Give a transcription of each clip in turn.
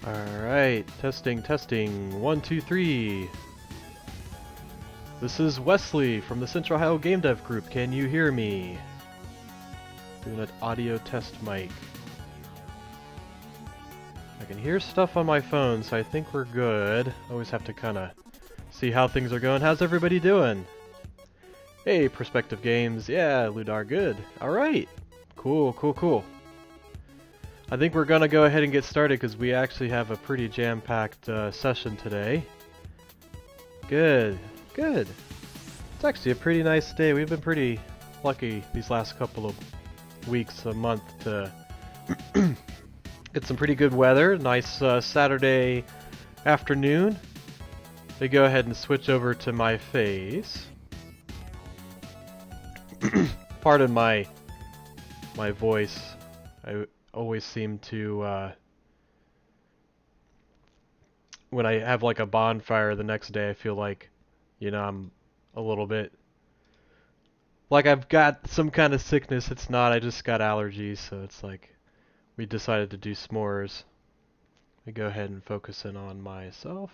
Alright, testing, testing. 1, 2, 3. This is Wesley from the Central Ohio GameDev group. Can you hear me? Doing an audio test mic. I can hear stuff on my phone, so I think we're good. Always have to kind of see how things are going. How's everybody doing? Hey, Perspective Games. Yeah, Ludar, good. Alright. Cool, cool, cool. I think we're gonna go ahead and get started because we actually have a pretty jam-packed session today. Good, good. It's actually a pretty nice day. We've been pretty lucky these last couple of weeks, a month, to get some pretty good weather. Nice Saturday afternoon. Let me go ahead and switch over to my face. Pardon my voice. I always seem to, when I have like a bonfire the next day, I feel like, you know, I'm a little bit, like I've got some kind of sickness. It's not, I just got allergies, so it's like, we decided to do s'mores. Let me go ahead and focus in on myself.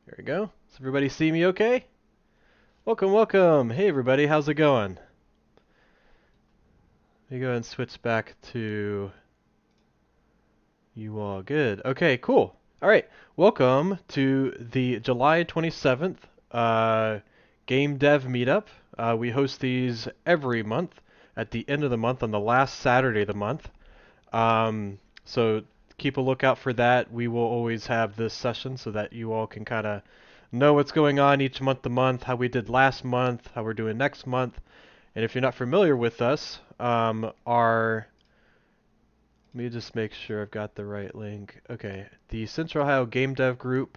There we go. Does everybody see me okay? Welcome, welcome! Hey everybody, how's it going? Let me go ahead and switch back to you all. Good. Okay, cool. Alright, welcome to the July 27th GameDev Meetup. We host these every month at the end of the month on the last Saturday of the month. So keep a lookout for that. We will always have this session so that you all can kind of know what's going on each month to month, how we did last month, how we're doing next month. And if you're not familiar with us, let me just make sure I've got the right link. Okay, the Central Ohio Game Dev Group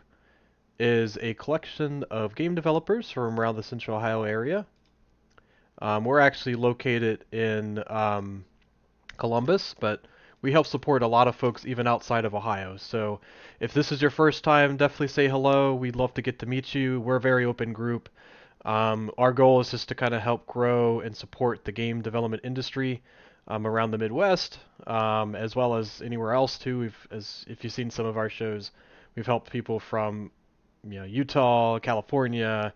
is a collection of game developers from around the Central Ohio area. We're actually located in Columbus, but we help support a lot of folks even outside of Ohio. So if this is your first time, definitely say hello. We'd love to get to meet you. We're a very open group. Our goal is just to kind of help grow and support the game development industry around the Midwest, as well as anywhere else too. If you've seen some of our shows, we've helped people from Utah, California,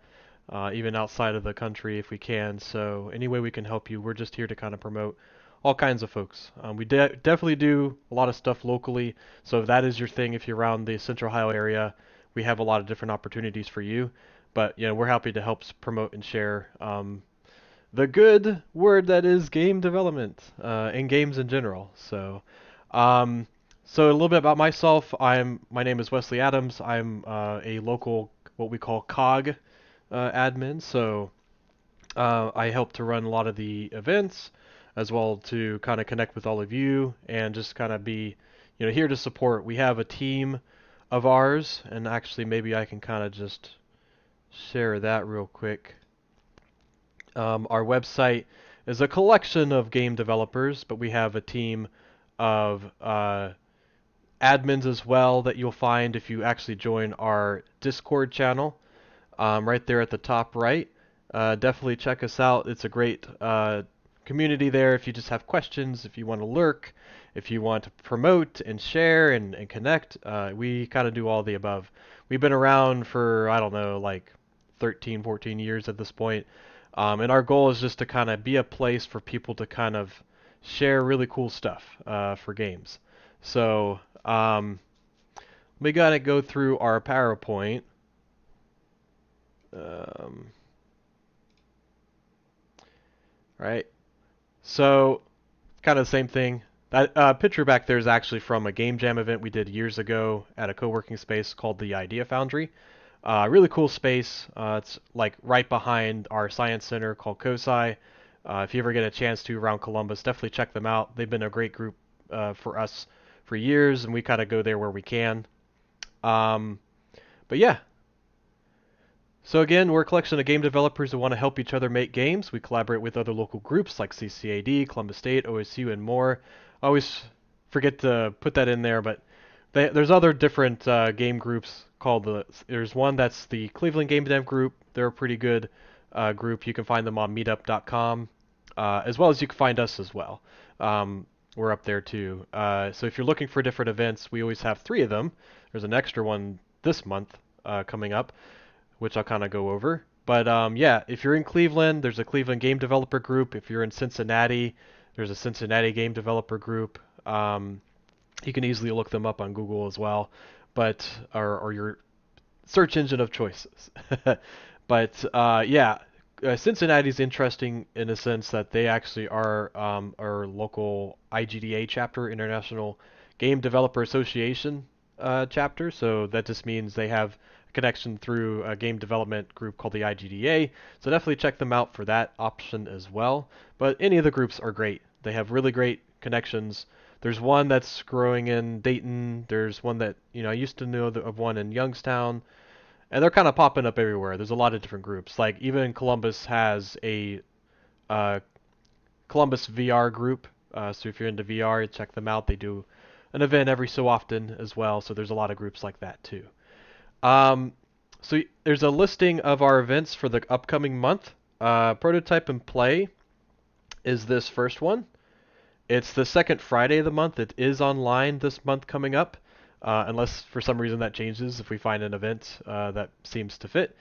even outside of the country if we can. So any way we can help you, we're just here to kind of promote all kinds of folks. We definitely do a lot of stuff locally. So if that is your thing, if you're around the Central Ohio area, we have a lot of different opportunities for you. But we're happy to help promote and share the good word that is game development and games in general. So, so a little bit about myself. My name is Wesley Adams. I'm a local, what we call COGG admin. So I help to run a lot of the events, as well to kind of connect with all of you and just kind of be, here to support. We have a team of ours, and actually maybe I can kind of just share that real quick. Our website is a collection of game developers, but we have a team of admins as well that you'll find if you actually join our Discord channel, right there at the top right. Definitely check us out. It's a great community there if you just have questions, if you want to lurk, if you want to promote and share and connect. We kind of do all the above. We've been around for, I don't know, like 13, 14 years at this point. And our goal is just to kind of be a place for people to kind of share really cool stuff for games. So we got to go through our PowerPoint. Right. So kind of the same thing. That picture back there is actually from a game jam event we did years ago at a co-working space called the Idea Foundry. Really cool space. It's like right behind our science center called COSI. If you ever get a chance to around Columbus, definitely check them out. They've been a great group for us for years, and we kind of go there where we can. But yeah. So again, we're a collection of game developers who want to help each other make games. We collaborate with other local groups like CCAD, Columbus State, OSU, and more. I always forget to put that in there, but there's other different game groups called there's one that's the Cleveland Game Dev Group. They're a pretty good group. You can find them on meetup.com, as well as you can find us as well. we're up there too. So if you're looking for different events, we always have three of them. There's an extra one this month coming up, which I'll kind of go over. But yeah, if you're in Cleveland, there's a Cleveland Game Developer Group. If you're in Cincinnati, there's a Cincinnati Game Developer Group. You can easily look them up on Google as well, but or your search engine of choices. But yeah, Cincinnati's interesting in the sense that they actually are our local IGDA chapter, International Game Developer Association chapter. So that just means they have a connection through a game development group called the IGDA. So definitely check them out for that option as well. But any of the groups are great. They have really great connections. There's one that's growing in Dayton. There's one that, I used to know of one in Youngstown. And they're kind of popping up everywhere. There's a lot of different groups. Like even Columbus has a uh, Columbus VR group. So if you're into VR, check them out. They do an event every so often as well. So there's a lot of groups like that too. Um, so there's a listing of our events for the upcoming month. Prototype and Play is this first one. It's the second Friday of the month. It is online this month coming up, unless for some reason that changes. If we find an event that seems to fit,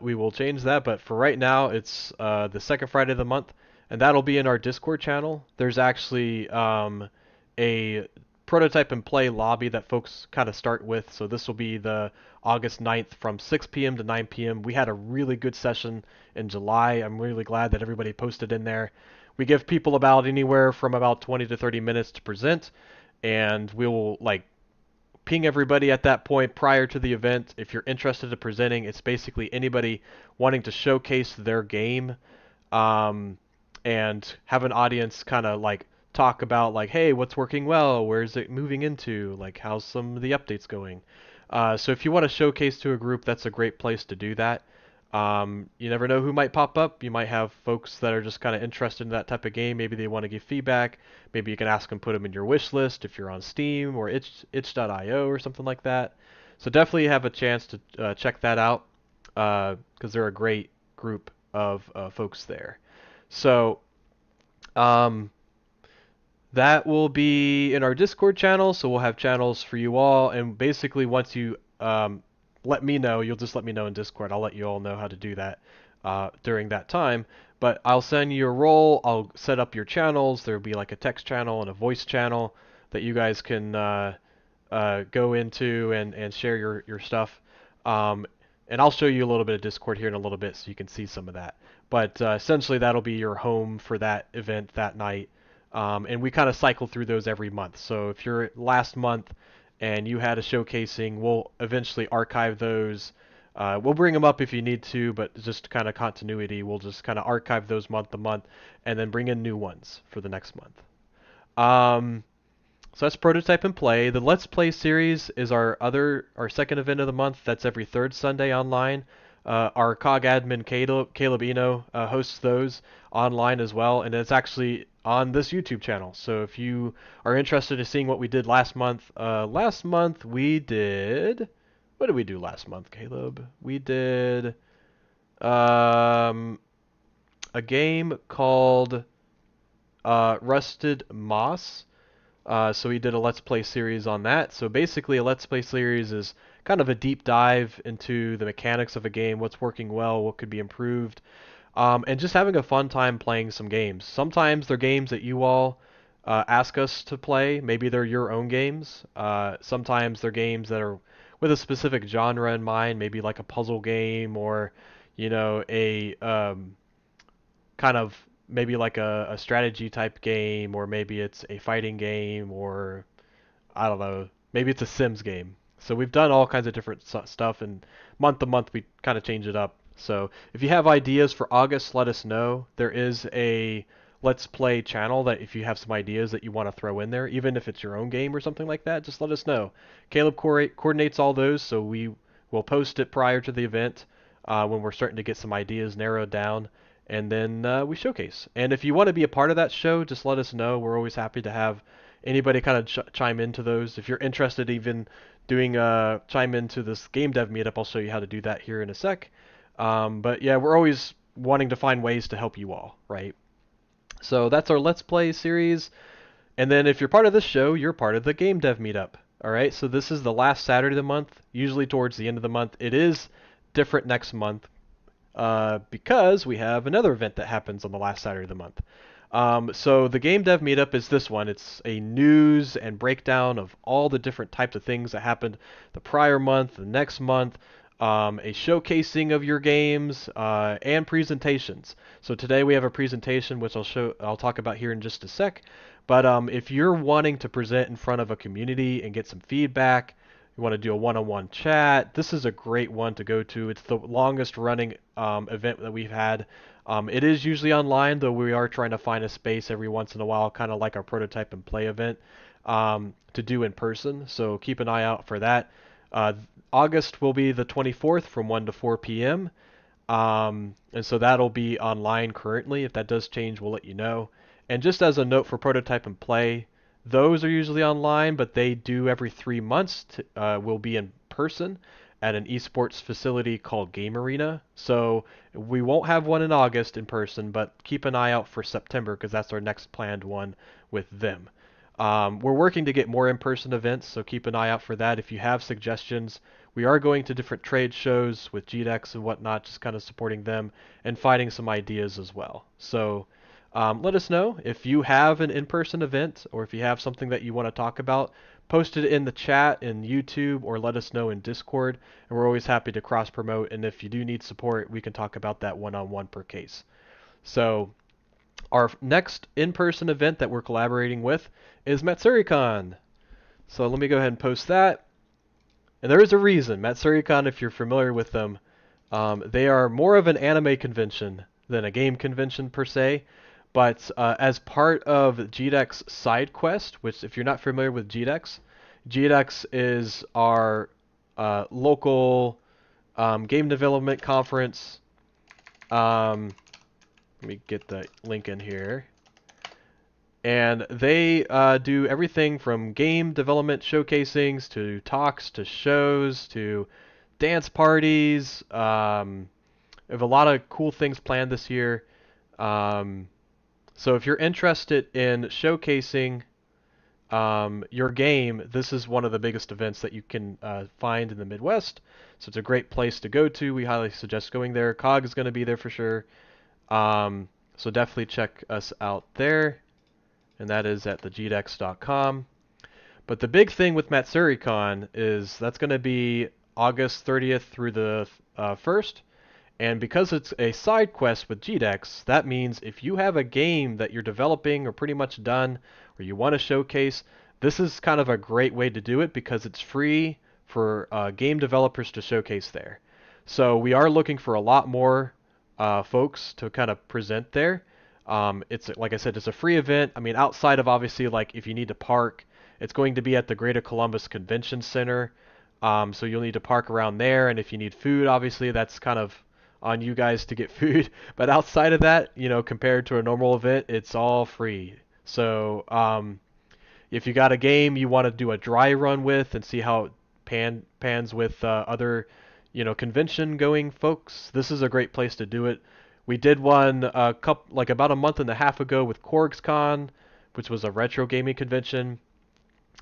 we will change that. But for right now, it's the second Friday of the month, and that'll be in our Discord channel. There's actually a prototype and play lobby that folks kind of start with. So this will be the August 9th from 6 p.m. to 9 p.m. We had a really good session in July. I'm really glad that everybody posted in there. We give people about anywhere from about 20 to 30 minutes to present, and we will ping everybody at that point prior to the event. If you're interested in presenting, it's basically anybody wanting to showcase their game and have an audience kind of talk about hey, what's working well, where's it moving into, how's some of the updates going. So if you want to showcase to a group, that's a great place to do that. You never know who might pop up. You might have folks that are just kind of interested in that type of game. Maybe they want to give feedback. Maybe you can ask them, put them in your wish list if you're on Steam or itch.io or something like that. So definitely have a chance to check that out because they're a great group of folks there. So um, that will be in our Discord channel. So we'll have channels for you all. And basically, once you let me know, you'll just let me know in Discord. I'll let you all know how to do that during that time. But I'll send you a role. I'll set up your channels. There'll be like a text channel and a voice channel that you guys can go into and share your stuff. And I'll show you a little bit of Discord here in a little bit so you can see some of that. But essentially, that'll be your home for that event that night. And we kind of cycle through those every month. So if you're last month and you had a showcasing, we'll eventually archive those. We'll bring them up if you need to, but just kind of continuity, we'll just kind of archive those month to month and then bring in new ones for the next month. So that's Prototype and Play. The Let's Play series is our second event of the month. That's every third Sunday online. Our COGG admin Caleb Eno hosts those online as well, and it's actually on this YouTube channel. So if you are interested in seeing what we did last month we did. What did we do last month, Caleb? We did a game called Rusted Moss. So we did a Let's Play series on that. So basically a Let's Play series is kind of a deep dive into the mechanics of a game, what's working well, what could be improved, and just having a fun time playing some games. Sometimes they're games that you all ask us to play. Maybe they're your own games. Sometimes they're games that are with a specific genre in mind, maybe like a puzzle game or, a kind of maybe like a strategy type game, or maybe it's a fighting game, or I don't know, maybe it's a Sims game. So we've done all kinds of different stuff, and month to month we kind of change it up. So if you have ideas for August, let us know. There is a Let's Play channel that if you have some ideas that you want to throw in there, even if it's your own game or something like that, just let us know. Caleb coordinates all those, so we will post it prior to the event when we're starting to get some ideas narrowed down, and then we showcase. And if you want to be a part of that show, just let us know. We're always happy to have anybody kind of chime into those. If you're interested even doing chime into this game dev meetup, I'll show you how to do that here in a sec. But yeah, we're always wanting to find ways to help you all, right? So that's our Let's Play series. And then if you're part of this show, you're part of the Game Dev Meetup. All right, so this is the last Saturday of the month, usually towards the end of the month. It is different next month because we have another event that happens on the last Saturday of the month. So the Game Dev Meetup is this one. It's a news and breakdown of all the different types of things that happened the prior month, the next month, a showcasing of your games, and presentations. So today we have a presentation which I'll talk about here in just a sec. But if you're wanting to present in front of a community and get some feedback, you want to do a one-on-one chat, this is a great one to go to. It's the longest running event that we've had. It is usually online, though we are trying to find a space every once in a while, kind of like our prototype and play event, to do in person. So keep an eye out for that. August will be the 24th from 1 to 4 p.m. And so that'll be online currently. If that does change, we'll let you know. And just as a note for prototype and play, those are usually online, but they do every 3 months. Will be in person at an esports facility called Game Arena. So we won't have one in August in person, but keep an eye out for September because that's our next planned one with them. We're working to get more in-person events, so keep an eye out for that. If you have suggestions, we are going to different trade shows with GDEX and whatnot, just kind of supporting them and finding some ideas as well. So let us know if you have an in-person event or if you have something that you want to talk about. Post it in the chat in YouTube or let us know in Discord, and we're always happy to cross-promote. And if you do need support, we can talk about that one-on-one per case. So our next in-person event that we're collaborating with is MatsuriCon. So let me go ahead and post that. And there is a reason. MatsuriCon, if you're familiar with them, they are more of an anime convention than a game convention per se. But as part of GDEX side quest, which if you're not familiar with GDEX, GDEX is our local game development conference. Let me get the link in here. And they do everything from game development showcasings to talks to shows to dance parties. We have a lot of cool things planned this year. So if you're interested in showcasing your game, this is one of the biggest events that you can find in the Midwest. So it's a great place to go to. We highly suggest going there. COGG is going to be there for sure. So definitely check us out there. And that is at thegdex.com. But the big thing with MatsuriCon is that's going to be August 30th through the 1st. And because it's a side quest with GDEX, that means if you have a game that you're developing or pretty much done, or you want to showcase, this is kind of a great way to do it because it's free for game developers to showcase there. So we are looking for a lot more folks to kind of present there. It's like I said, it's a free event. I mean, outside of obviously like if you need to park, it's going to be at the Greater Columbus Convention Center. So you'll need to park around there, and if you need food, obviously that's kind of on you guys to get food. But outside of that, you know, compared to a normal event, it's all free. So if you got a game you want to do a dry run with and see how it pans with other, you know, convention going folks, this is a great place to do it. We did one like about a month and a half ago with CorgsCon, which was a retro gaming convention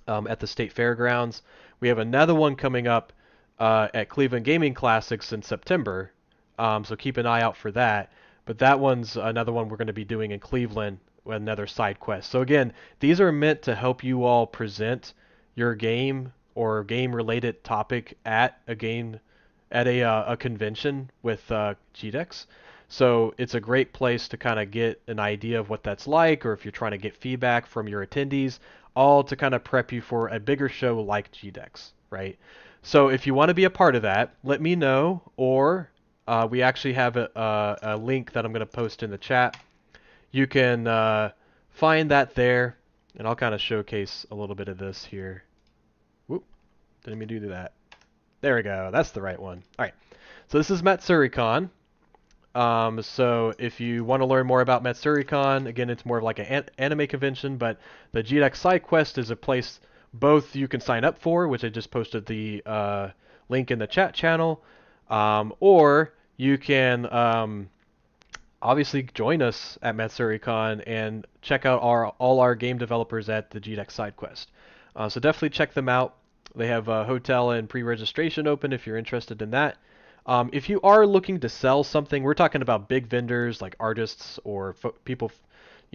at the State Fairgrounds. We have another one coming up at Cleveland Gaming Classics in September, so keep an eye out for that. But that one's another one we're going to be doing in Cleveland with another side quest. So again, these are meant to help you all present your game or game-related topic at a convention with GDEX. So it's a great place to kind of get an idea of what that's like, or if you're trying to get feedback from your attendees, all to kind of prep you for a bigger show like GDEX, right? So if you want to be a part of that, let me know, or we actually have a link that I'm going to post in the chat. You can find that there, and I'll kind of showcase a little bit of this here. Whoop, didn't mean to do that. There we go, that's the right one. All right, so this is MatsuriCon. So if you want to learn more about MatsuriCon, again, it's more of like an anime convention, but the GDEX side quest is a place both you can sign up for, which I just posted the link in the chat channel, or you can obviously join us at MatsuriCon and check out all our game developers at the GDEX side quest. So definitely check them out. They have a hotel and pre-registration open if you're interested in that. If you are looking to sell something, we're talking about big vendors like artists or people,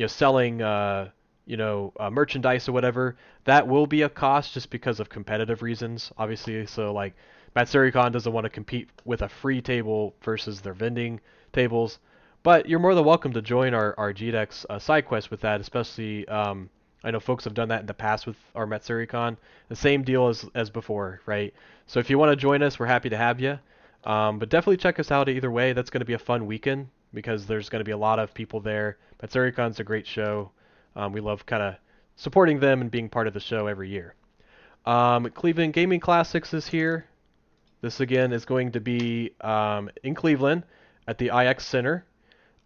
selling, merchandise or whatever. That will be a cost just because of competitive reasons, obviously. So like, MatsuriCon doesn't want to compete with a free table versus their vending tables. But you're more than welcome to join our GDEX side quest with that, especially I know folks have done that in the past with our MatsuriCon. The same deal as before, right? So if you want to join us, we're happy to have you. But definitely check us out either way. That's going to be a fun weekend because there's going to be a lot of people there. MatsuriCon's a great show. We love kind of supporting them and being part of the show every year. Cleveland Gaming Classics is here. This again is going to be in Cleveland at the IX Center.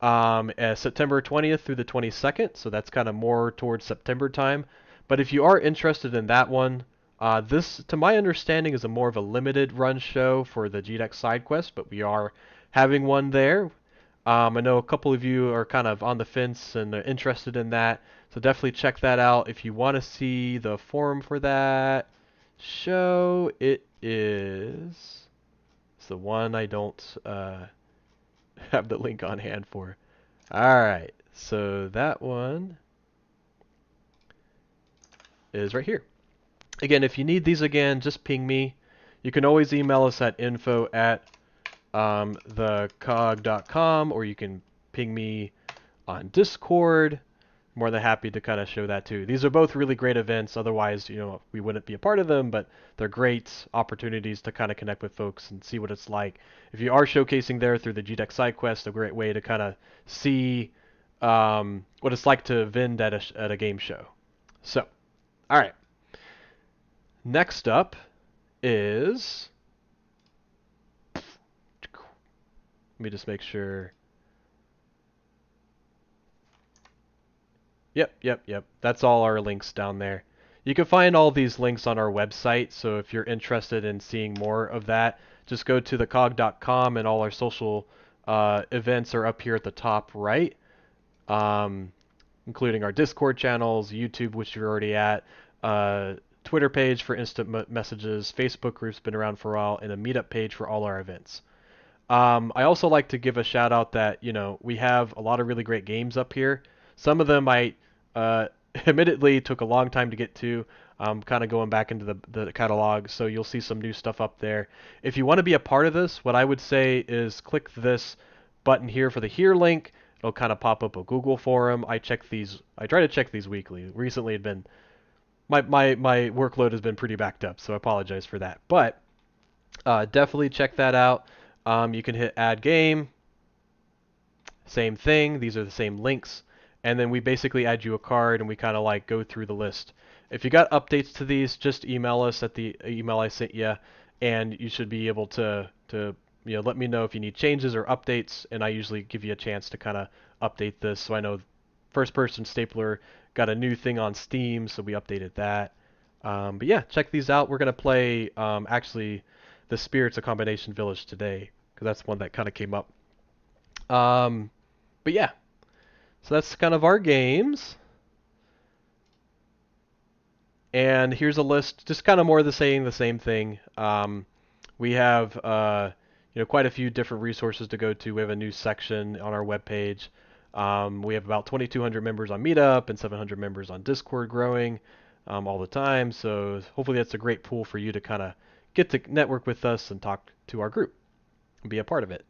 September 20th through the 22nd, so that's kind of more towards September time. But if you are interested in that one, this, to my understanding, is a more of a limited run show for the GDEX side quest, but we are having one there. I know a couple of you are kind of on the fence and are interested in that, so definitely check that out. If you want to see the forum for that show, it's the one I don't have the link on hand for. Alright, so that one is right here. Again, if you need these again, just ping me. You can always email us at info@thecogg.com, or you can ping me on Discord. More than happy to kind of show that too. These are both really great events. Otherwise, we wouldn't be a part of them, but they're great opportunities to kind of connect with folks and see what it's like. If you are showcasing there through the GDEX side quest, a great way to kind of see what it's like to vend at a game show. So, all right. Next up is, let me just make sure. Yep. That's all our links down there. You can find all these links on our website, so if you're interested in seeing more of that, just go to thecogg.com, and all our social events are up here at the top right, including our Discord channels, YouTube, which you're already at, Twitter page for instant messages, Facebook group's been around for a while, and a Meetup page for all our events. I also like to give a shout out that, we have a lot of really great games up here. Some of them I admittedly took a long time to get to. Kind of going back into the catalog, so you'll see some new stuff up there. If you want to be a part of this, what I would say is click this button here for the Here link. It'll kind of pop up a Google forum. I try to check these weekly. Recently, my workload has been pretty backed up, so I apologize for that. But definitely check that out. You can hit Add Game. Same thing. These are the same links. And then we basically add you a card, and we kind of like go through the list. If you got updates to these, just email us at the email I sent you, and you should be able to let me know if you need changes or updates, and I usually give you a chance to kind of update this. So I know First Person Stapler got a new thing on Steam, so we updated that. But yeah, check these out. We're gonna play actually the Spirits of Combination Village today, because that's one that kind of came up. But yeah, so that's kind of our games. And here's a list, just kind of more of the same thing. We have quite a few different resources to go to. We have a new section on our webpage. We have about 2,200 members on Meetup and 700 members on Discord, growing all the time. So hopefully that's a great pool for you to kind of get to network with us and talk to our group and be a part of it.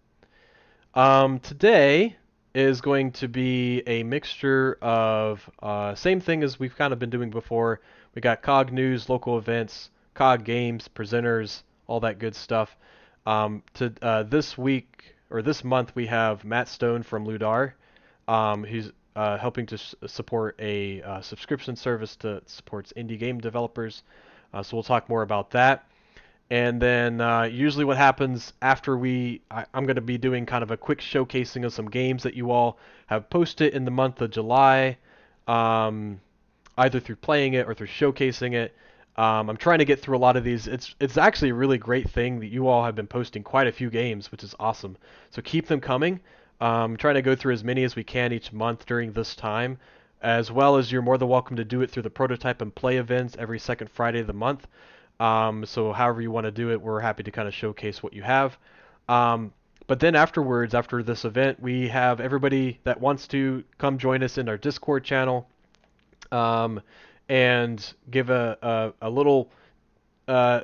Today is going to be a mixture of same thing as we've kind of been doing before. We got COGG news, local events, COGG games, presenters, all that good stuff. This week or this month we have Matt Stone from Ludar. He's helping to support a subscription service that supports indie game developers. So we'll talk more about that. And then usually what happens after I'm going to be doing kind of a quick showcasing of some games that you all have posted in the month of July, either through playing it or through showcasing it. I'm trying to get through a lot of these. It's actually a really great thing that you all have been posting quite a few games, which is awesome. So keep them coming. Trying to go through as many as we can each month during this time, as well as you're more than welcome to do it through the prototype and play events every second Friday of the month. So however you want to do it, we're happy to kind of showcase what you have. Um, but then afterwards, after this event, we have everybody that wants to come join us in our Discord channel, um, and give a little uh,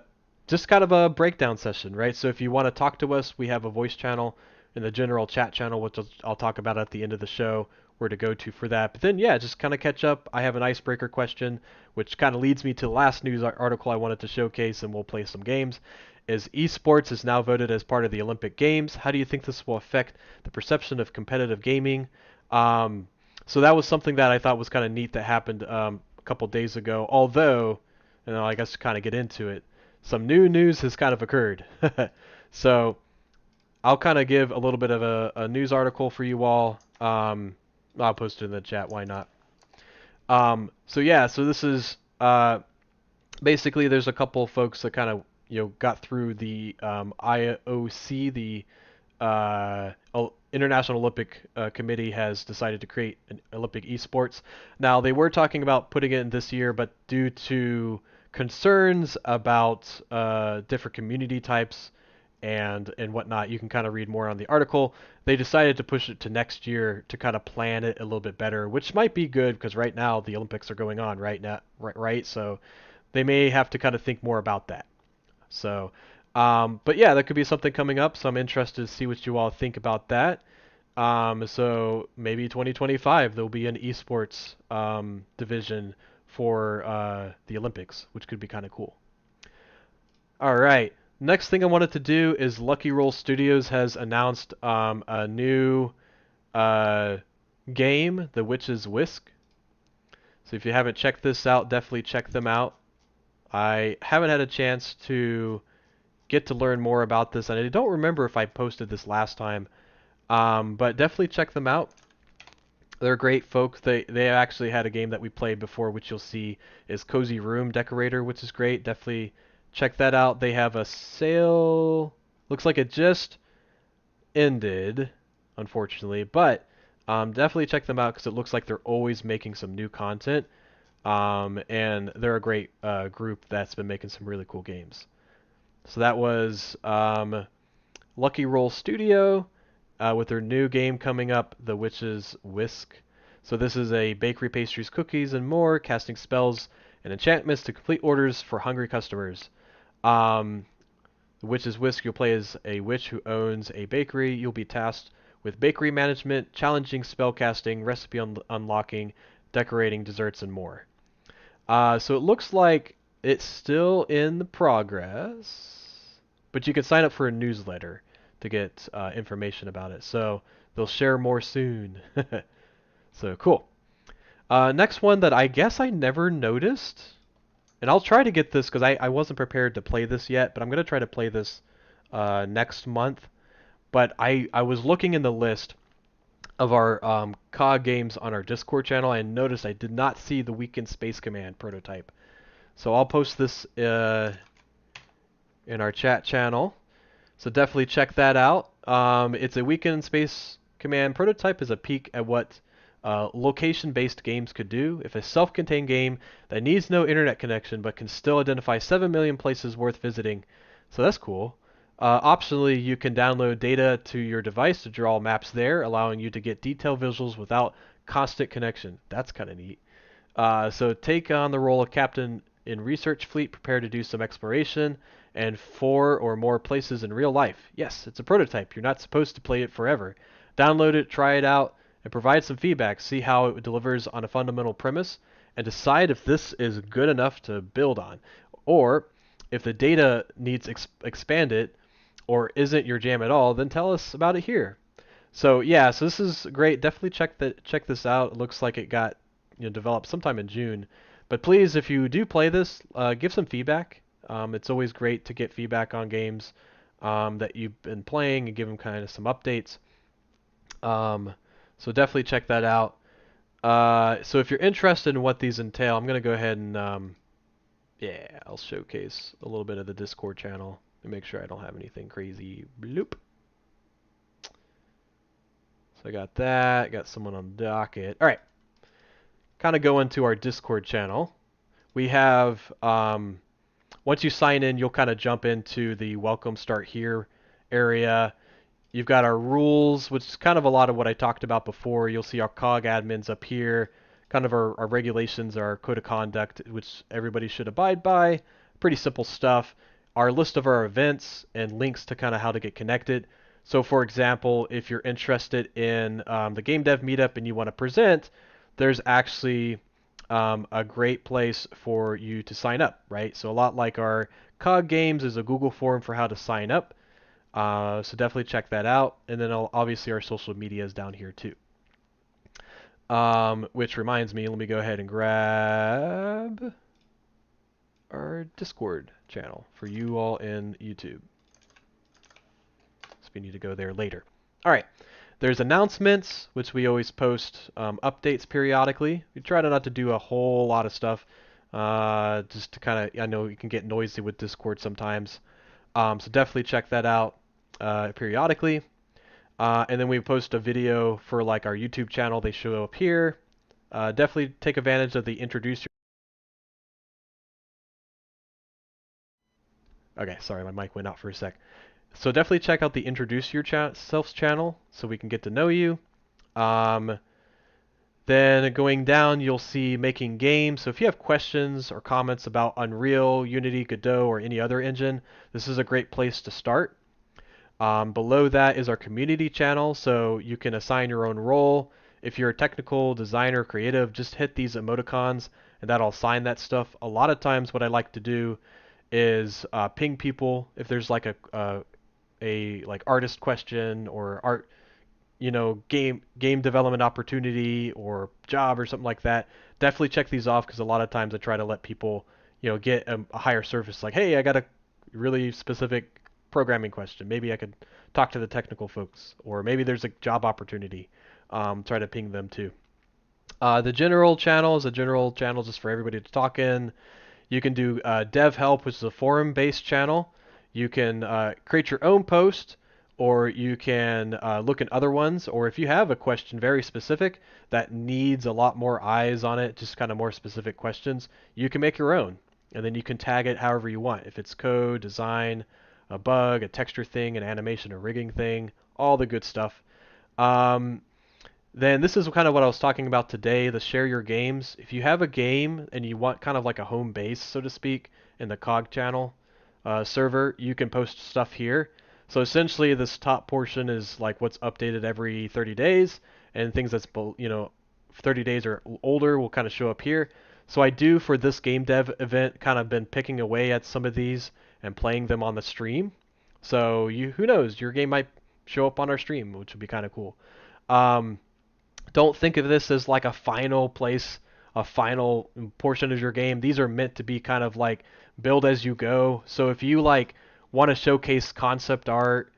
just kind of a breakdown session, right? So if you want to talk to us, we have a voice channel in the general chat channel, which I'll talk about at the end of the show, where to go to for that. But then, yeah, just kind of catch up. I have an icebreaker question, which kind of leads me to the last news article I wanted to showcase, and we'll play some games. Is esports is now voted as part of the Olympic Games. How do you think this will affect the perception of competitive gaming? Um, so that was something that I thought was kind of neat that happened a couple days ago. Although, and I guess to kind of get into it, some new news has kind of occurred. So I'll kind of give a little bit of a news article for you all. I'll post it in the chat. Why not? So yeah, so this is basically there's a couple folks that kind of got through the IOC, the International Olympic Committee has decided to create an Olympic esports. Now they were talking about putting it in this year, but due to concerns about different community types and whatnot, you can kind of read more on the article. They decided to push it to next year to kind of plan it a little bit better, which might be good because right now the Olympics are going on right now, right? So they may have to kind of think more about that. So, but yeah, that could be something coming up. So I'm interested to see what you all think about that. So maybe 2025 there'll be an esports division for the Olympics, which could be kind of cool. All right. Next thing I wanted to do is Lucky Roll Studios has announced a new uh, game, The Witch's Whisk. So if you haven't checked this out, definitely check them out. I haven't had a chance to get to learn more about this, and I don't remember if I posted this last time, but definitely check them out. They're great folks. They actually had a game that we played before, which you'll see is Cozy Room Decorator, which is great. Definitely check that out. They have a sale. Looks like it just ended, unfortunately, but definitely check them out because it looks like they're always making some new content, and they're a great group that's been making some really cool games. So that was Lucky Roll Studio with their new game coming up, The Witch's Whisk. So this is a bakery, pastries, cookies, and more, casting spells and enchantments to complete orders for hungry customers. The Witch's Whisk, you'll play as a witch who owns a bakery. You'll be tasked with bakery management, challenging spell casting, recipe unlocking, decorating desserts, and more. So it looks like it's still in the progress, but you can sign up for a newsletter to get information about it. So they'll share more soon. So cool. Next one that I guess I never noticed, and I'll try to get this because I wasn't prepared to play this yet, but I'm going to try to play this next month. But I was looking in the list of our COG games on our Discord channel and noticed I did not see the Weekend Space Command prototype. So I'll post this in our chat channel. So definitely check that out. It's a Weekend Space Command prototype is a peek at what location-based games could do. If a self-contained game that needs no internet connection but can still identify 7 million places worth visiting. So that's cool. Optionally, you can download data to your device to draw maps there, allowing you to get detailed visuals without constant connection. That's kind of neat. So take on the role of captain in research fleet, prepare to do some exploration, and 4 or more places in real life. Yes, it's a prototype. You're not supposed to play it forever. Download it, try it out, and provide some feedback. See how it delivers on a fundamental premise, and decide if this is good enough to build on, or if the data needs expanded, or isn't your jam at all. Then tell us about it here. So yeah, so this is great. Definitely check this out. It looks like it got developed sometime in June. But please, if you do play this, give some feedback. It's always great to get feedback on games that you've been playing and give them kind of some updates. So definitely check that out. So if you're interested in what these entail, I'm going to go ahead and yeah, I'll showcase a little bit of the Discord channel and make sure I don't have anything crazy. Bloop. So I got that, got someone on the docket. All right, kind of go into our Discord channel. We have, once you sign in, you'll kind of jump into the welcome start here area. You've got our rules, which is kind of a lot of what I talked about before. You'll see our COGG admins up here, kind of our regulations, our code of conduct, which everybody should abide by. Pretty simple stuff. Our list of our events and links to kind of how to get connected. So for example, if you're interested in the GameDev meetup and you want to present, there's actually a great place for you to sign up, right? So a lot like our COGG games is a Google form for how to sign up. So definitely check that out. And then obviously our social media is down here too. Which reminds me, let me go ahead and grab our Discord channel for you all in YouTube. So we need to go there later. All right. There's announcements, which we always post updates periodically. We try not to do a whole lot of stuff, just to kind of, I know you can get noisy with Discord sometimes. So definitely check that out periodically. And then we post a video for like our YouTube channel. They show up here. Definitely take advantage of the introduce. Okay, sorry, my mic went out for a sec. So definitely check out the introduce yourselves channel so we can get to know you. Then going down, you'll see making games. So if you have questions or comments about Unreal, Unity, Godot, or any other engine, this is a great place to start. Below that is our community channel, so you can assign your own role. If you're a technical designer, creative, just hit these emoticons and that'll assign that stuff. A lot of times what I like to do is ping people if there's like a like artist question or art, game development opportunity or job or something like that. Definitely check these off because a lot of times I try to let people, get a higher surface. Like, hey, I got a really specific programming question. Maybe I could talk to the technical folks, or maybe there's a job opportunity. Try to ping them too. The general channel is a general channel just for everybody to talk in. You can do dev help, which is a forum-based channel. You can create your own post, or you can look at other ones. Or if you have a question very specific that needs a lot more eyes on it, just kind of more specific questions, you can make your own. And then you can tag it however you want. If it's code, design, a bug, a texture thing, an animation, a rigging thing, all the good stuff. Then this is kind of what I was talking about today, the share your games. If you have a game and you want kind of like a home base, so to speak, in the COGG channel server, you can post stuff here. So essentially this top portion is like what's updated every 30 days, and things that's 30 days or older will kind of show up here. So I do, for this GameDev event, kind of been picking away at some of these and playing them on the stream. So who knows, your game might show up on our stream, which would be kind of cool. Don't think of this as like a final place, a final portion of your game. These are meant to be kind of like build as you go. So if you like want to showcase concept art,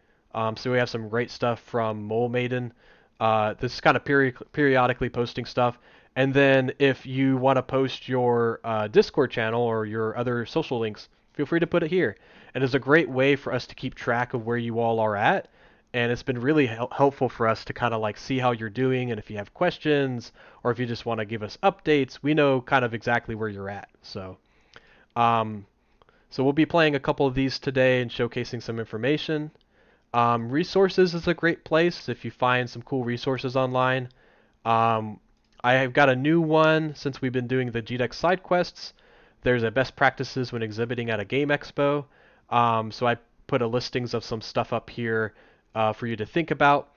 so we have some great stuff from Mole Maiden. This is kind of periodically posting stuff. And then if you want to post your Discord channel or your other social links, feel free to put it here. And it's a great way for us to keep track of where you all are at. And it's been really helpful for us to kind of like see how you're doing, and if you have questions or if you just want to give us updates, we know kind of exactly where you're at. So we'll be playing a couple of these today and showcasing some information. Resources is a great place if you find some cool resources online. I have got a new one since we've been doing the GDEX side quests. There's a best practices when exhibiting at a game expo. So I put a listings of some stuff up here for you to think about.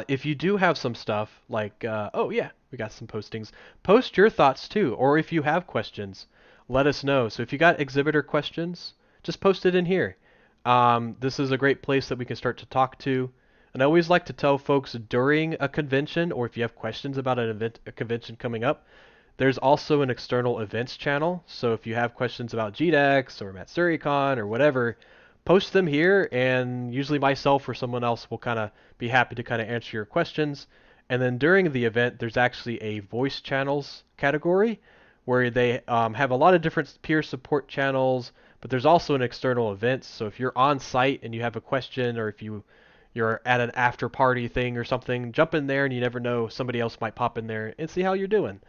If you do have some stuff like, oh yeah, we got some postings. Post your thoughts too, or if you have questions, let us know. So if you got exhibitor questions, just post it in here. This is a great place that we can start to talk to. And I always like to tell folks during a convention, or if you have questions about an event, a convention coming up, there's also an external events channel. So if you have questions about GDEX or MatsuryCon or whatever, post them here, and usually myself or someone else will kind of be happy to kind of answer your questions. And then during the event, there's actually a voice channels category where they have a lot of different peer support channels, but there's also an external events. So if you're on site and you have a question, or if you you're at an after party thing or something, jump in there, and you never know, somebody else might pop in there and see how you're doing.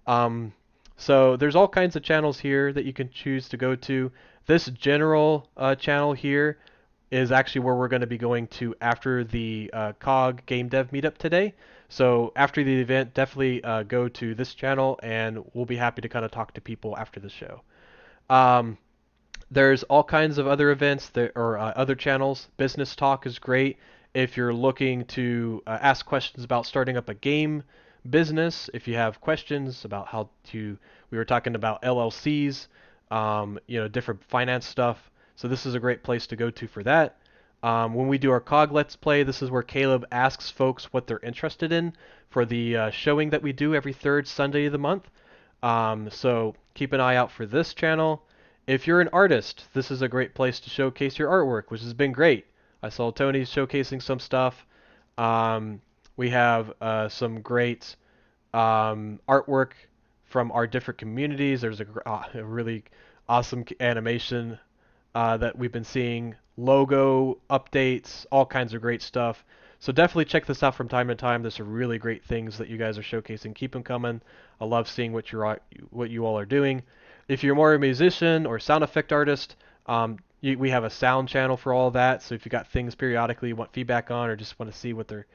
Um, so there's all kinds of channels here that you can choose to go to. This general channel here is actually where we're going to be going to after the COGG Game Dev meetup today. So after the event, definitely go to this channel, and we'll be happy to kind of talk to people after the show. Um, there's all kinds of other events that, or other channels. Business Talk is great if you're looking to ask questions about starting up a game business. If you have questions about how to, we were talking about LLCs, different finance stuff. So this is a great place to go to for that. When we do our COG Let's Play, this is where Caleb asks folks what they're interested in for the showing that we do every third Sunday of the month. So keep an eye out for this channel. If you're an artist, this is a great place to showcase your artwork, which has been great. I saw Tony showcasing some stuff. We have some great artwork from our different communities. There's a really awesome animation that we've been seeing, logo updates, all kinds of great stuff. So definitely check this out from time to time. There's some really great things that you guys are showcasing. Keep them coming. I love seeing what you all are doing. If you're more a musician or sound effect artist, we have a sound channel for all that. So if you got things periodically you want feedback on, or just want to see what we're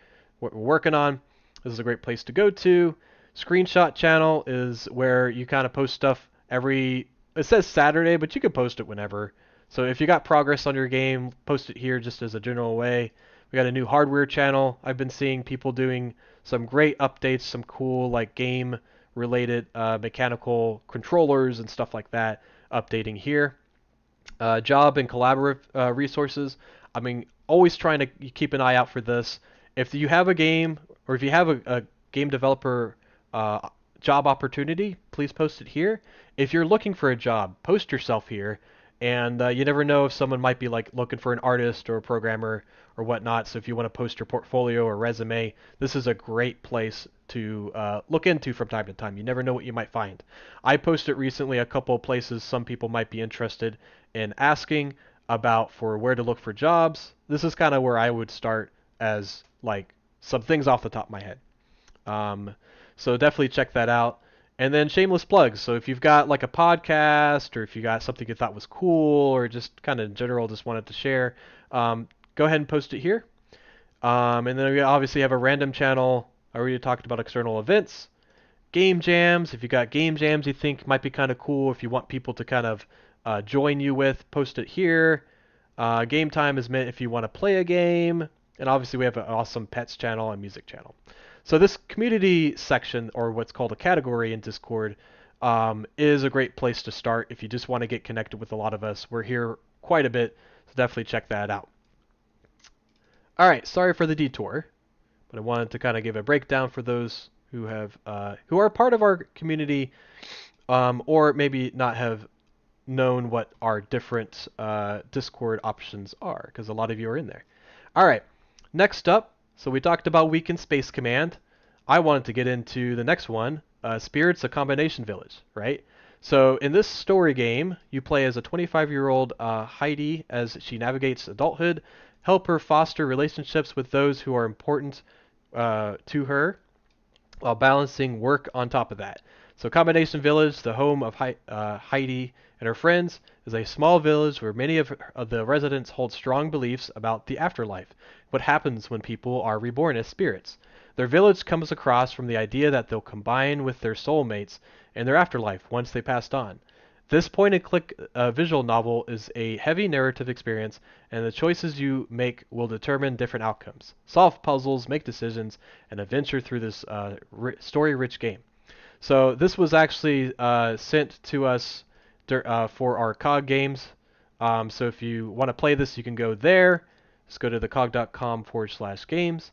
working on, this is a great place to go to. Screenshot channel is where you kind of post stuff it says Saturday, but you can post it whenever. So if you got progress on your game, post it here just as a general way. We got a new hardware channel. I've been seeing people doing some great updates, some cool like game related mechanical controllers and stuff like that updating here. Job and collaborative resources. I mean, always trying to keep an eye out for this. If you have a game, or if you have a game developer job opportunity, please post it here. If you're looking for a job, post yourself here. And you never know if someone might be like looking for an artist or a programmer or whatnot. So if you want to post your portfolio or resume, this is a great place to look into from time to time. You never know what you might find. I posted recently a couple of places some people might be interested in asking about for where to look for jobs. This is kind of where I would start as like some things off the top of my head. So definitely check that out. And then shameless plugs. So if you've got like a podcast, or if you got something you thought was cool, or just kind of in general just wanted to share, go ahead and post it here. And then we obviously have a random channel. I already talked about external events. Game jams. If you got game jams you think might be kind of cool, if you want people to kind of join you with, post it here. Game time is meant if you want to play a game. And obviously we have an awesome pets channel and music channel. So this community section, or what's called a category in Discord, is a great place to start if you just want to get connected with a lot of us. We're here quite a bit, so definitely check that out. All right, sorry for the detour, but I wanted to kind of give a breakdown for those who are part of our community, or maybe not have known what our different Discord options are, because a lot of you are in there. All right, next up. So we talked about Weekend Space Command. I wanted to get into the next one, Spirits, a Combination Village, right? So in this story game, you play as a 25-year-old Heidi as she navigates adulthood, help her foster relationships with those who are important to her, while balancing work on top of that. So Combination Village, the home of Heidi and her friends, is a small village where many of the residents hold strong beliefs about the afterlife, what happens when people are reborn as spirits. Their village comes across from the idea that they'll combine with their soulmates in their afterlife once they passed on. This point-and-click visual novel is a heavy narrative experience, and the choices you make will determine different outcomes. Solve puzzles, make decisions, and adventure through this story-rich game. So this was actually sent to us for our COG games. So if you want to play this, you can go there. Just go to thecog.com/games,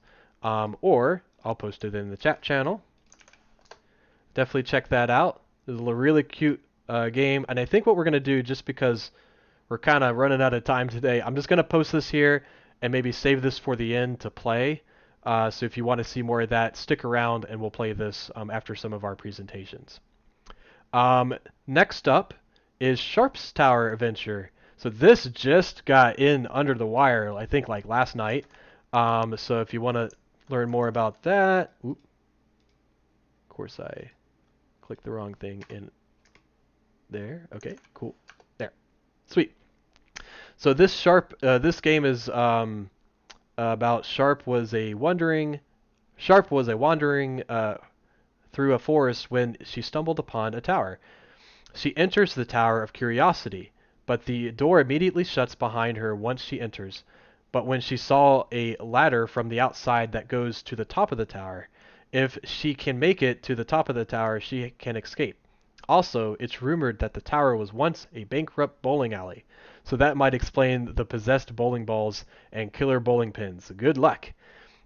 or I'll post it in the chat channel. Definitely check that out. It's a really cute game, and I think what we're going to do, just because we're kind of running out of time today, I'm just going to post this here and maybe save this for the end to play. So if you want to see more of that, stick around and we'll play this after some of our presentations. Next up is Sharp's Tower Adventure. So this just got in under the wire, I think like last night. So if you want to learn more about that, of course I clicked the wrong thing in there. Okay, cool. There, sweet. So this game is about Sharp was a wandering through a forest when she stumbled upon a tower. She enters the Tower of Curiosity, but the door immediately shuts behind her once she enters. But when she saw a ladder from the outside that goes to the top of the tower, if she can make it to the top of the tower, she can escape. Also, it's rumored that the tower was once a bankrupt bowling alley, so that might explain the possessed bowling balls and killer bowling pins. Good luck!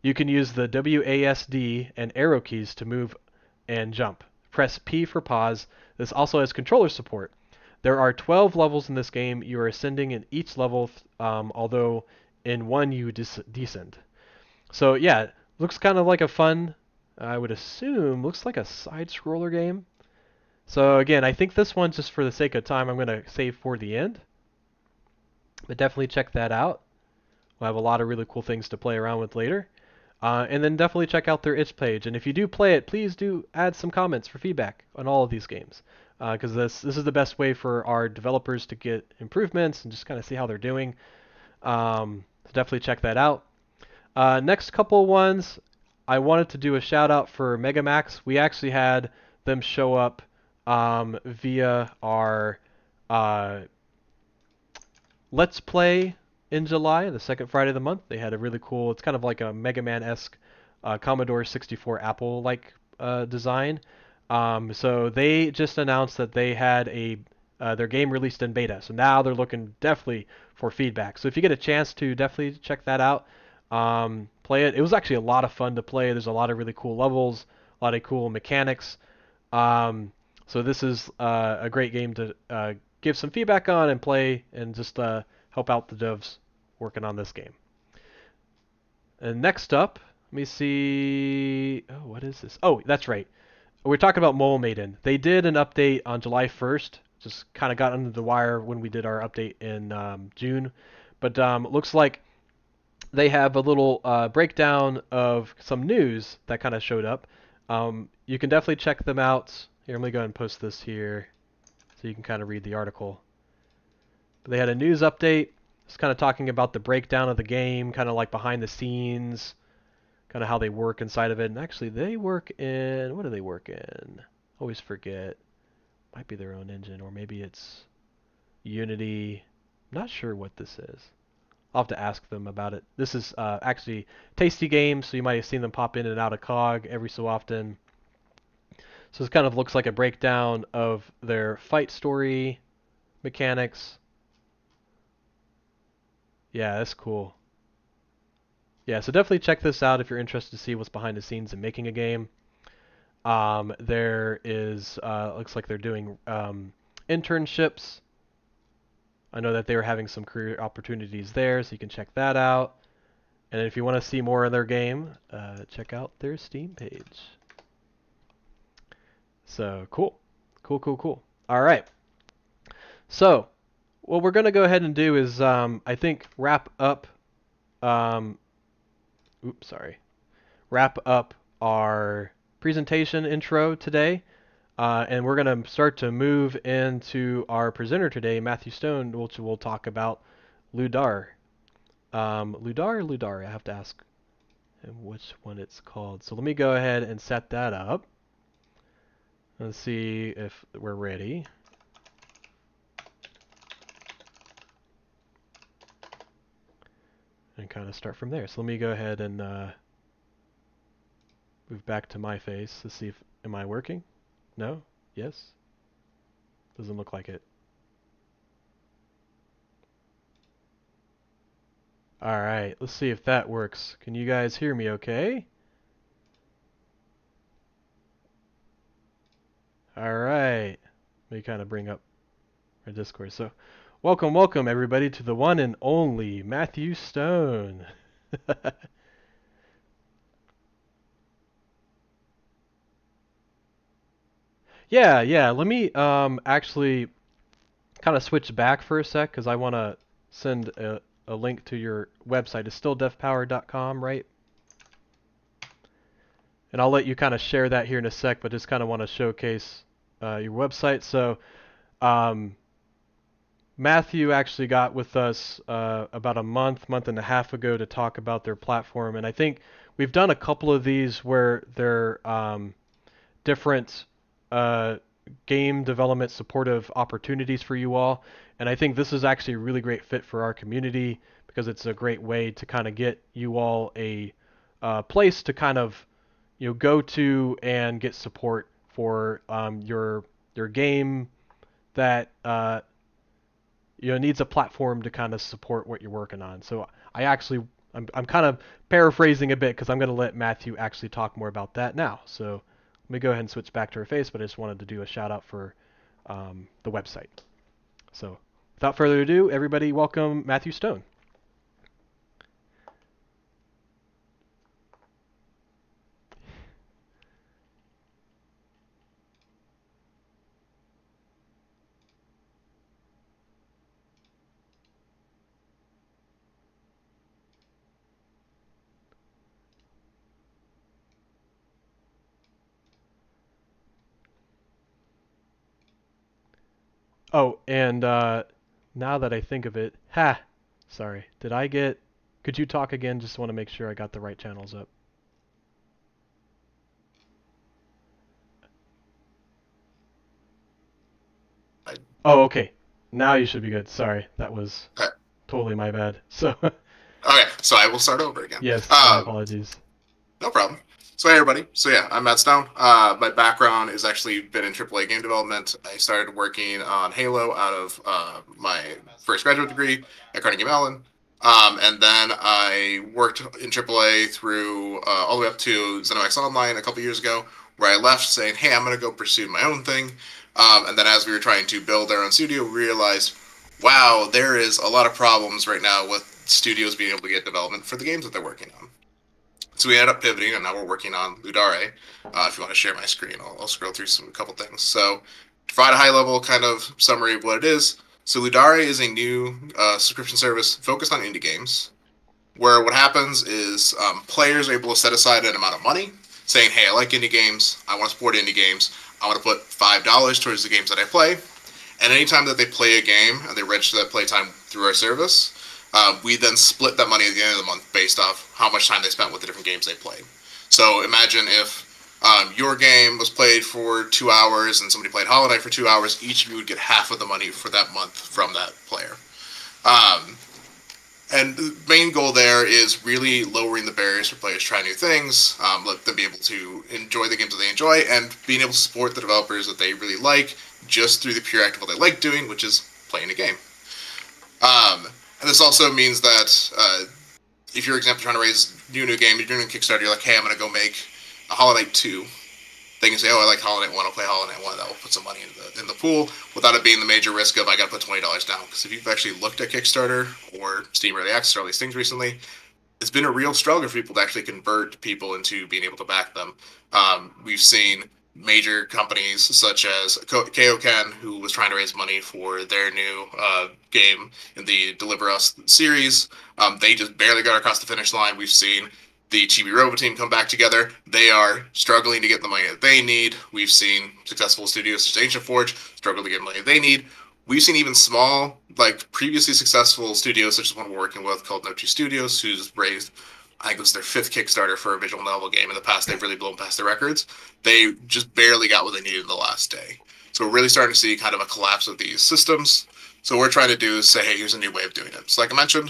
You can use the WASD and arrow keys to move and jump. Press P for pause. This also has controller support. There are 12 levels in this game. You are ascending in each level, although in one you descend. So yeah, looks kind of like a fun, I would assume, looks like a side-scroller game. So again, I think this one, just for the sake of time, I'm going to save for the end. But definitely check that out. We'll have a lot of really cool things to play around with later. And then definitely check out their itch page. And if you do play it, please do add some comments for feedback on all of these games. Because this is the best way for our developers to get improvements and just kind of see how they're doing. So definitely check that out. Next couple ones, I wanted to do a shout out for Megamax. We actually had them show up via our Let's Play in July, the second Friday of the month. They had a really cool, it's kind of like a Mega Man-esque Commodore 64 Apple-like design. So they just announced that they had their game released in beta. So now they're looking definitely for feedback. So if you get a chance to definitely check that out, play it. It was actually a lot of fun to play. There's a lot of really cool levels, a lot of cool mechanics. So this is a great game to give some feedback on and play and just help out the devs working on this game. And next up, let me see. Oh, what is this? Oh, that's right. We're talking about Mole Maiden. They did an update on July 1st. Just kind of got under the wire when we did our update in June. But looks like they have a little breakdown of some news that kind of showed up. You can definitely check them out. Here, let me go ahead and post this here so you can kind of read the article. But they had a news update. It's kind of talking about the breakdown of the game, kind of like behind the scenes, kind of how they work inside of it. And actually, they work in, what do they work in? Always forget. Might be their own engine, or maybe it's Unity. I'm not sure what this is. I'll have to ask them about it. This is actually Tasty Games, so you might have seen them pop in and out of COGG every so often. So this kind of looks like a breakdown of their fight story mechanics. Yeah, that's cool. Yeah, so definitely check this out if you're interested to see what's behind the scenes in making a game. There is, looks like they're doing internships. I know that they were having some career opportunities there, so you can check that out. And if you want to see more of their game, check out their Steam page. So cool. Cool, cool, cool. All right. So what we're going to go ahead and do is, I think, wrap up our presentation intro today. And we're going to start to move into our presenter today, Matthew Stone, which will talk about Ludar. Ludar or Ludar? I have to ask him which one it's called. So let me go ahead and set that up. Let's see if we're ready. And kind of start from there. So let me go ahead and move back to my face to see if, am I working? No? Yes? Doesn't look like it. Alright, let's see if that works. Can you guys hear me okay? Alright. Let me kind of bring up our Discord. So, welcome everybody to the one and only Matthew Stone. Yeah. Let me actually kind of switch back for a sec because I want to send a link to your website. It's still devpower.com, right? And I'll let you kind of share that here in a sec, but just kind of want to showcase your website. So um, Matthew actually got with us about a month and a half ago to talk about their platform, and I think we've done a couple of these where they're different uh, game development supportive opportunities for you all. And I think this is actually a really great fit for our community because it's a great way to kind of get you all a place to kind of go to and get support for your game that needs a platform to kind of support what you're working on. So I'm kind of paraphrasing a bit because I'm going to let Matthew actually talk more about that now. So let me go ahead and switch back to her face, but I just wanted to do a shout out for the website. So without further ado, everybody welcome Matthew Stone. Oh, and now that I think of it, sorry, could you talk again? Just want to make sure I got the right channels up. I, Oh, okay. Now you should be good. Sorry, that was okay. totally my bad. So, Okay, so I will start over again. yes, my apologies. No problem. So hey everybody. So yeah, I'm Matt Stone. My background has actually been in AAA game development. I started working on Halo out of my first graduate degree at Carnegie Mellon. And then I worked in AAA through all the way up to ZeniMax Online a couple years ago, where I left saying, hey, I'm going to go pursue my own thing. And then as we were trying to build our own studio, we realized, wow, there is a lot of problems right now with studios being able to get development for the games that they're working on. So we ended up pivoting, and now we're working on Ludare. If you want to share my screen, I'll scroll through a couple things. So, to provide a high-level kind of summary of what it is. So Ludare is a new subscription service focused on indie games, where what happens is players are able to set aside an amount of money, saying, "Hey, I like indie games. I want to support indie games. I want to put $5 towards the games that I play." And anytime that they play a game and they register that playtime through our service, we then split that money at the end of the month based off how much time they spent with the different games they played. So imagine if your game was played for 2 hours and somebody played Hollow Knight for 2 hours, each of you would get half of the money for that month from that player. Um, and the main goal there is really lowering the barriers for players to try new things, let them be able to enjoy the games that they enjoy, and being able to support the developers that they really like just through the pure act of what they like doing, which is playing a game. And this also means that if you're, for example, trying to raise new game, you're doing a Kickstarter, you're like, hey, I'm going to go make a Hollow Knight 2. They can say, oh, I like Hollow Knight 1, I'll play Hollow Knight 1, that will put some money in the pool without it being the major risk of I got to put $20 down. Because if you've actually looked at Kickstarter or Steam Early Access or all these things recently, it's been a real struggle for people to actually convert people into being able to back them. We've seen major companies such as KOKen, who was trying to raise money for their new game in the Deliver Us series. They just barely got across the finish line. We've seen the Chibi Robo team come back together. They are struggling to get the money that they need. We've seen successful studios such as Ancient Forge struggle to get the money they need. We've seen even small, like previously successful studios, such as one we're working with called No 2 Studios, who's raised, I think it was their 5th Kickstarter for a visual novel game. In the past, they've really blown past their records. They just barely got what they needed in the last day. So we're really starting to see kind of a collapse of these systems. So what we're trying to do is say, hey, here's a new way of doing it. So like I mentioned,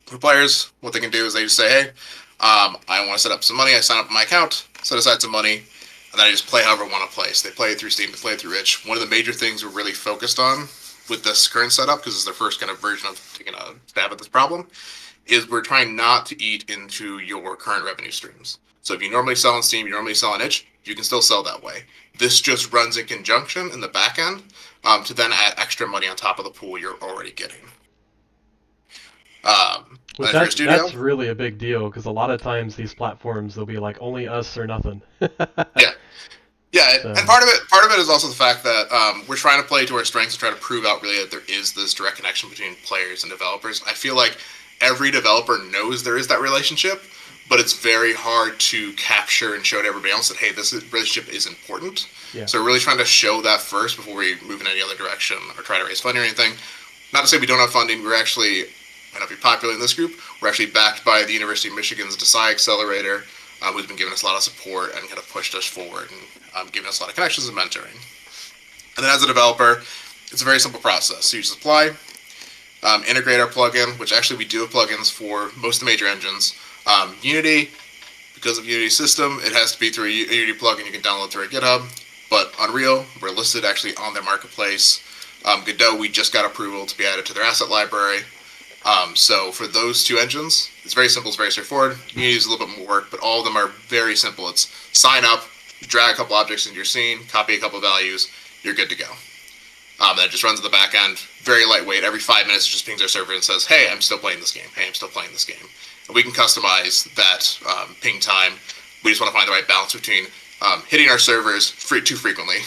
for players, what they can do is they just say, hey, I want to set up some money. I sign up my account, set aside some money, and then I just play however I want to play. So they play it through Steam, they play it through Itch. One of the major things we're really focused on with this current setup, because it's their first kind of version of taking a stab at this problem, is we're trying not to eat into your current revenue streams. So if you normally sell on Steam, you normally sell on Itch, you can still sell that way. This just runs in conjunction in the back end to then add extra money on top of the pool you're already getting. Well, and if you're a that's studio, really a big deal because a lot of times these platforms they'll be like only us or nothing. yeah. Yeah, and So part of it is also the fact that we're trying to play to our strengths and try to prove out really that there is this direct connection between players and developers. I feel like every developer knows there is that relationship, but it's very hard to capture and show to everybody else that hey, this relationship is important. yeah, So we're really trying to show that first before we move in any other direction or try to raise funding or anything. Not to say we don't have funding. We're actually might not be popular in this group. We're actually backed by the University of Michigan's DeSci Accelerator, who's been giving us a lot of support and kind of pushed us forward and giving us a lot of connections and mentoring. And then as a developer, it's a very simple process. So you just apply, integrate our plugin, which actually we do have plugins for most of the major engines. Unity, because of Unity's system, it has to be through a Unity plugin you can download through our GitHub. But Unreal, we're listed actually on their marketplace. Godot, we just got approval to be added to their asset library. So for those two engines, it's very simple, it's very straightforward. Unity is a little bit more work, but all of them are very simple. It's sign up, drag a couple objects into your scene, copy a couple values, you're good to go. Then it just runs in the back end, very lightweight. Every 5 minutes, it just pings our server and says, hey, I'm still playing this game. Hey, I'm still playing this game. And we can customize that ping time. We just want to find the right balance between hitting our servers too frequently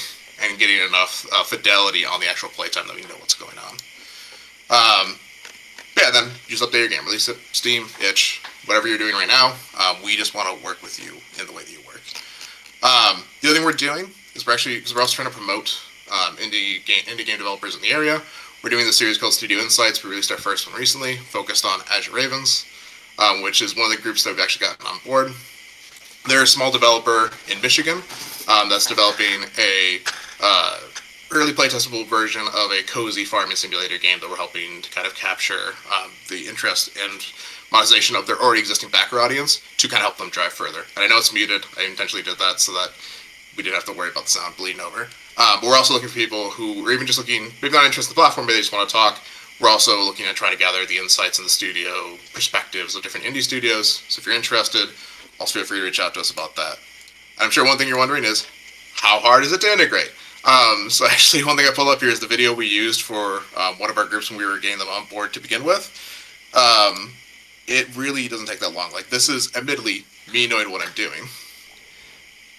and getting enough fidelity on the actual playtime that we know what's going on. Yeah, then you just update your game, release it, Steam, itch, whatever you're doing right now. We just want to work with you in the way that you work. The other thing we're doing is because we're also trying to promote indie game developers in the area. We're doing this series called Studio Insights. We released our first one recently, focused on Azure Ravens, which is one of the groups that we've actually gotten on board. They're a small developer in Michigan that's developing a early playtestable version of a cozy farming simulator game that we're helping to kind of capture the interest and monetization of their already existing backer audience to kind of help them drive further. And I know it's muted. I intentionally did that so that we didn't have to worry about the sound bleeding over. But we're also looking for people who are even just looking, maybe not interested in the platform, but they just want to talk. We're also looking at trying to gather the insights in the studio, perspectives of different indie studios. So if you're interested, also feel free to reach out to us about that. And I'm sure one thing you're wondering is, how hard is it to integrate? So actually, one thing I pulled up here is the video we used for one of our groups when we were getting them on board to begin with. It really doesn't take that long. Like, this is admittedly me knowing what I'm doing.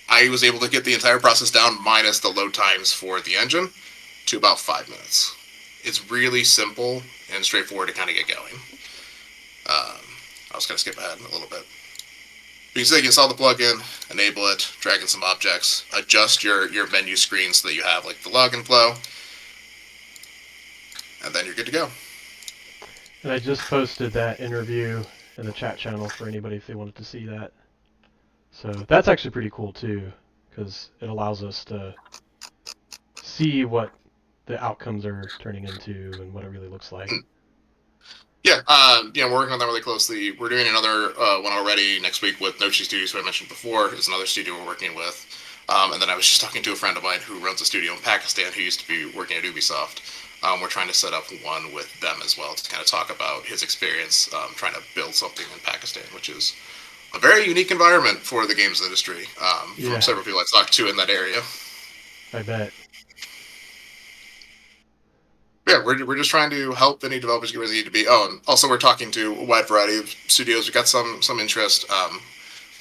I was able to get the entire process down minus the load times for the engine to about 5 minutes. It's really simple and straightforward to kind of get going. I was going to skip ahead a little bit. You can install the plugin, enable it, drag in some objects, adjust your menu screen so that you have like the login flow, and then you're good to go. and I just posted that interview in the chat channel for anybody if they wanted to see that. So that's actually pretty cool too, because it allows us to see what the outcomes are turning into and what it really looks like. Yeah, we're working on that really closely. We're doing another one already next week with Nochi Studios, who I mentioned before, is another studio we're working with. And then I was just talking to a friend of mine who runs a studio in Pakistan who used to be working at Ubisoft. We're trying to set up one with them as well to kind of talk about his experience trying to build something in Pakistan, which is a very unique environment for the games industry from several people I've talked to in that area. I bet. Yeah, we're just trying to help any developers get where they need to be. Oh, and also we're talking to a wide variety of studios. We got some interest.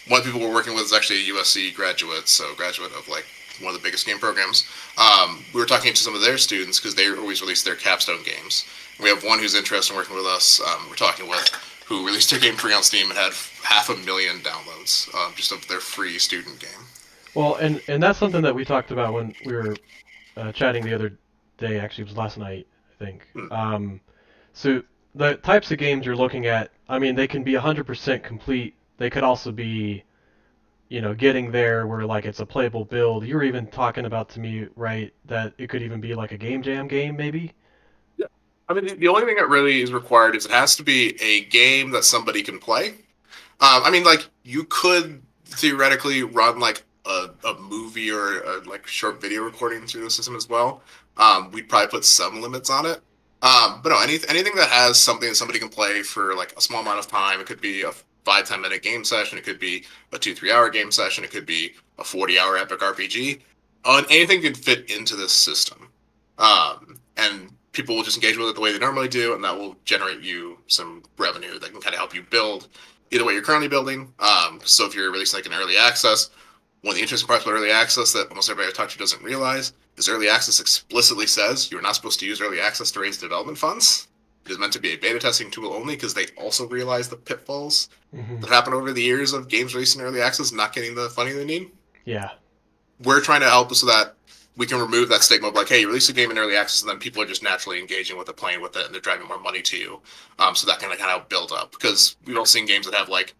One of the people we're working with is actually a USC graduate, so graduate of like one of the biggest game programs. We were talking to some of their students because they always release their capstone games. And we have one who's interested in working with us. We're talking with who released their game free on Steam and had 500,000 downloads just of their free student game. Well, and that's something that we talked about when we were chatting the other day. Actually, it was last night, I think. So the types of games you're looking at, I mean, they can be 100% complete. They could also be, getting there where like it's a playable build. You were even talking about to me, right, that it could even be like a game jam game, maybe? Yeah, I mean, the only thing that really is required is it has to be a game that somebody can play. I mean, like, you could theoretically run like a movie or a like short video recording through the system as well. We'd probably put some limits on it. But no, anything that has something that somebody can play for like a small amount of time. It could be a 5-10 minute game session. It could be a 2-3 hour game session. It could be a 40-hour epic RPG. Anything can fit into this system. And people will just engage with it the way they normally do, and that will generate you some revenue that can kind of help you build either way you're currently building. So if you're releasing like an early access, One of the interesting parts about early access that almost everybody I've talked to doesn't realize is early access explicitly says you're not supposed to use early access to raise development funds. It is meant to be a beta testing tool only because they also realize the pitfalls Hmm. that happen over the years of games released in early access not getting the funding they need. Yeah. We're trying to help so that we can remove that stigma of like, hey, you release a game in early access, and then people are just naturally engaging with it, playing with it, and they're driving more money to you. So that can kind of build up because we've all seen games that have like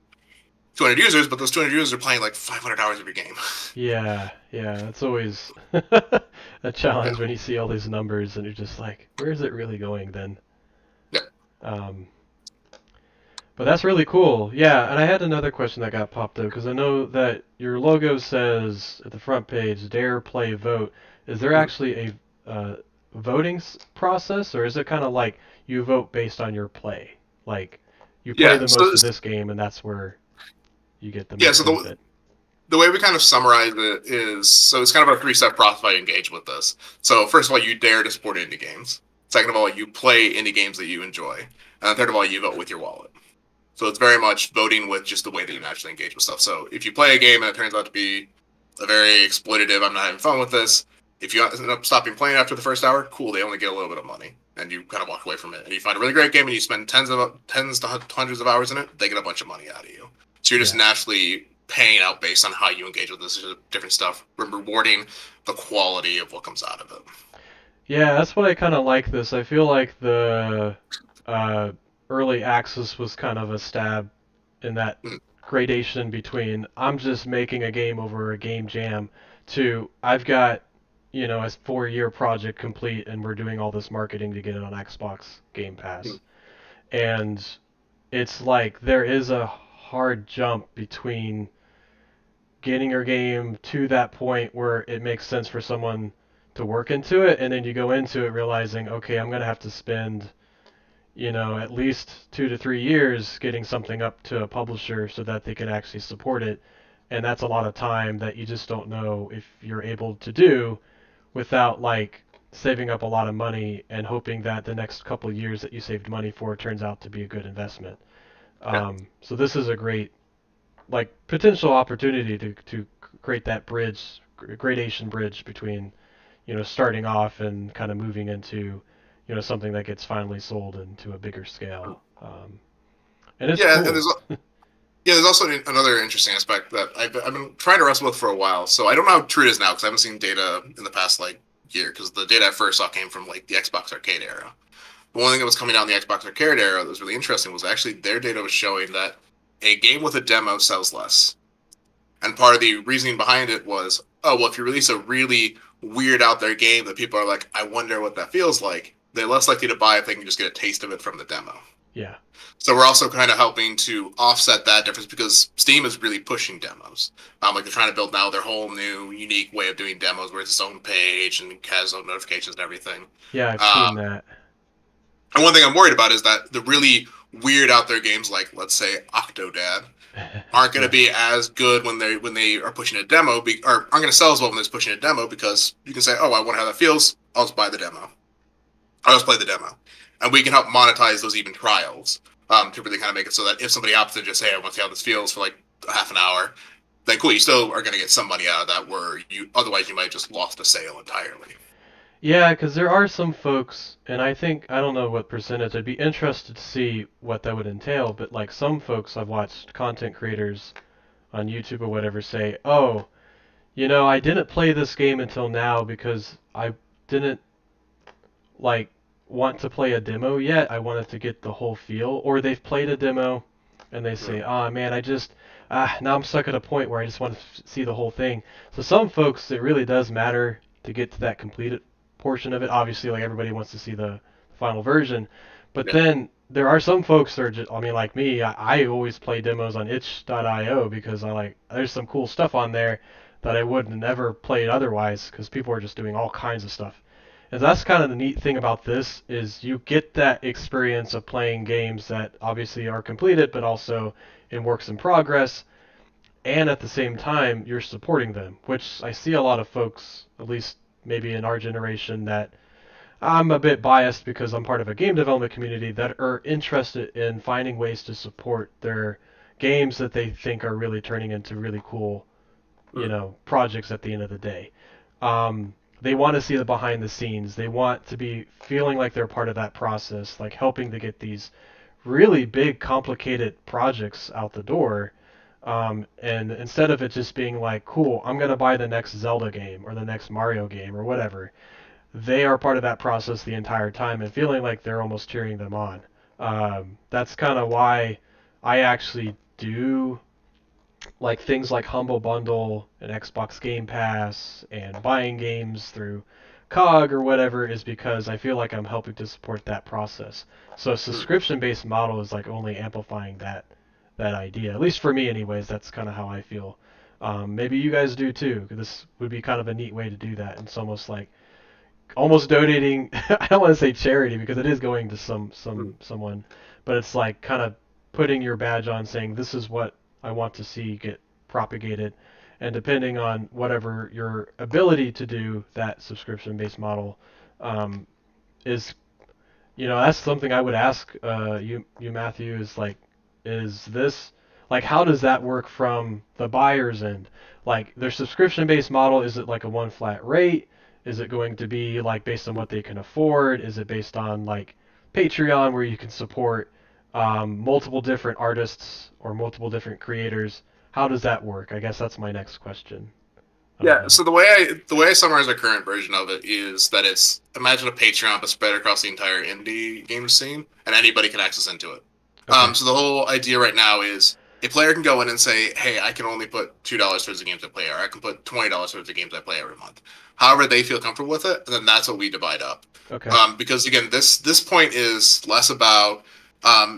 200 users, but those 200 users are playing like 500 hours of your game. Yeah, yeah, it's always a Yeah, challenge when you see all these numbers and you're just like, where is it really going then? yeah, Um, but that's really cool. Yeah, and I had another question that got popped up because I know that your logo says at the front page, Dare, Play, Vote. Is there mhm. actually a voting process, or is it kind of like you vote based on your play? Like, you play Yeah. the most of this game, and that's where you get the Yeah, most so benefit. the way we kind of summarize it is so it's kind of a three-step process by engage with this. So first of all, you dare to support indie games. Second of all, you play indie games that you enjoy, and third of all, you vote with your wallet. So it's very much voting with just the way that you naturally engage with stuff. So if you play a game and it turns out to be a very exploitative, I'm not having fun with this. If you end up stopping playing after the first hour, cool, they only get a little bit of money, and you kind of walk away from it. And you find a really great game, and you spend tens to hundreds of hours in it, they get a bunch of money out of you. So you're just Yeah. naturally paying out based on how you engage with this different stuff, rewarding the quality of what comes out of it. Yeah, that's what I kind of like this. I feel like the uh, early access was kind of a stab in that Mm, gradation between I'm just making a game over a game jam to I've got, a 4-year project complete and we're doing all this marketing to get it on Xbox Game mm, Pass. And it's like there is a hard jump between getting your game to that point where it makes sense for someone to work into it, and then you go into it realizing, okay, I'm gonna have to spend, at least 2 to 3 years getting something up to a publisher so that they can actually support it, and that's a lot of time that you just don't know if you're able to do without like saving up a lot of money and hoping that the next couple of years that you saved money for turns out to be a good investment. yeah. So this is a great like potential opportunity to create that bridge, gradation bridge between starting off and kind of moving into something that gets finally sold into a bigger scale. And it's Yeah, and cool. there's also another interesting aspect that I've been trying to wrestle with for a while. So I don't know how true it is now because I haven't seen data in the past like year because the data I first saw came from like the Xbox Arcade era. But one thing that was coming out in the Xbox Arcade era that was really interesting was actually their data was showing that a game with a demo sells less. And part of the reasoning behind it was, oh, well, if you release a really weird out there game that people are like, I wonder what that feels like, they're less likely to buy if they can just get a taste of it from the demo. Yeah. So we're also kind of helping to offset that difference because Steam is really pushing demos. Like they're trying to build now their whole new unique way of doing demos where it's its own page and has its own notifications and everything. Yeah, I've Uh, seen that. and one thing I'm worried about is that the really weird out there games like let's say Octodad aren't going to Yeah. be as good when they are pushing a demo, or aren't going to sell as well when they're pushing a demo because you can say, oh, I wonder how that feels. I'll just buy the demo. I'll just play the demo, and we can help monetize those even trials to really kind of make it so that if somebody opts to just say, I want to see how this feels for like half an hour, then cool, you still are going to get some money out of that where you otherwise you might have just lost a sale entirely. Yeah, because there are some folks, and I don't know what percentage. I'd be interested to see what that would entail, but like some folks I've watched content creators on YouTube or whatever say, "Oh, I didn't play this game until now because I didn't like want to play a demo yet. I wanted to get the whole feel." Or they've played a demo and they Mm, say, "Ah, man, now I'm stuck at a point where I just want to see the whole thing." So some folks, it really does matter to get to that completed portion of it. Obviously, like everybody wants to see the final version, but yeah, then there are some folks that are just, I mean, like me, I always play demos on itch.io because there's some cool stuff on there that I would never played otherwise because people are just doing all kinds of stuff. And that's kind of the neat thing about this is you get that experience of playing games that obviously are completed, but also in works in progress, and at the same time you're supporting them, which I see a lot of folks, at least maybe in our generation, that I'm a bit biased because I'm part of a game development community that are interested in finding ways to support their games that they think are really turning into really cool Mm. projects at the end of the day. They want to see the behind the scenes. They want to be feeling like they're part of that process, like helping to get these really big, complicated projects out the door. And instead of it just being like, cool, I'm going to buy the next Zelda game or the next Mario game or whatever, they are part of that process the entire time and feeling like they're almost cheering them on. That's kind of why I actually do like things like Humble Bundle and Xbox Game Pass and buying games through COGG or whatever is because I feel like I'm helping to support that process. So a Mm. subscription-based model is like only amplifying that idea. At least for me, anyways. That's kind of how I feel. Maybe you guys do too. This would be kind of a neat way to do that. It's almost like almost donating. I don't want to say charity because it is going to Mm. someone, but it's like kind of putting your badge on, saying this is what I want to see get propagated, and depending on whatever your ability to do that subscription-based model um, is, that's something I would ask you Matthew is like, is this like how does that work from the buyer's end? Like their subscription-based model, is it like a one flat rate? Is it going to be like based on what they can afford? Is it based on like Patreon where you can support multiple different artists or multiple different creators? How does that work? I guess that's my next question. Yeah. Uh, So the way I summarize our current version of it is that it's imagine a Patreon but spread across the entire indie game scene, and anybody can access into it. okay. So the whole idea right now is a player can go in and say, "Hey, I can only put $2 towards the games I play, or I can put $20 towards the games I play every month." However, they feel comfortable with it, and then that's what we divide up. Okay. Because again, this point is less about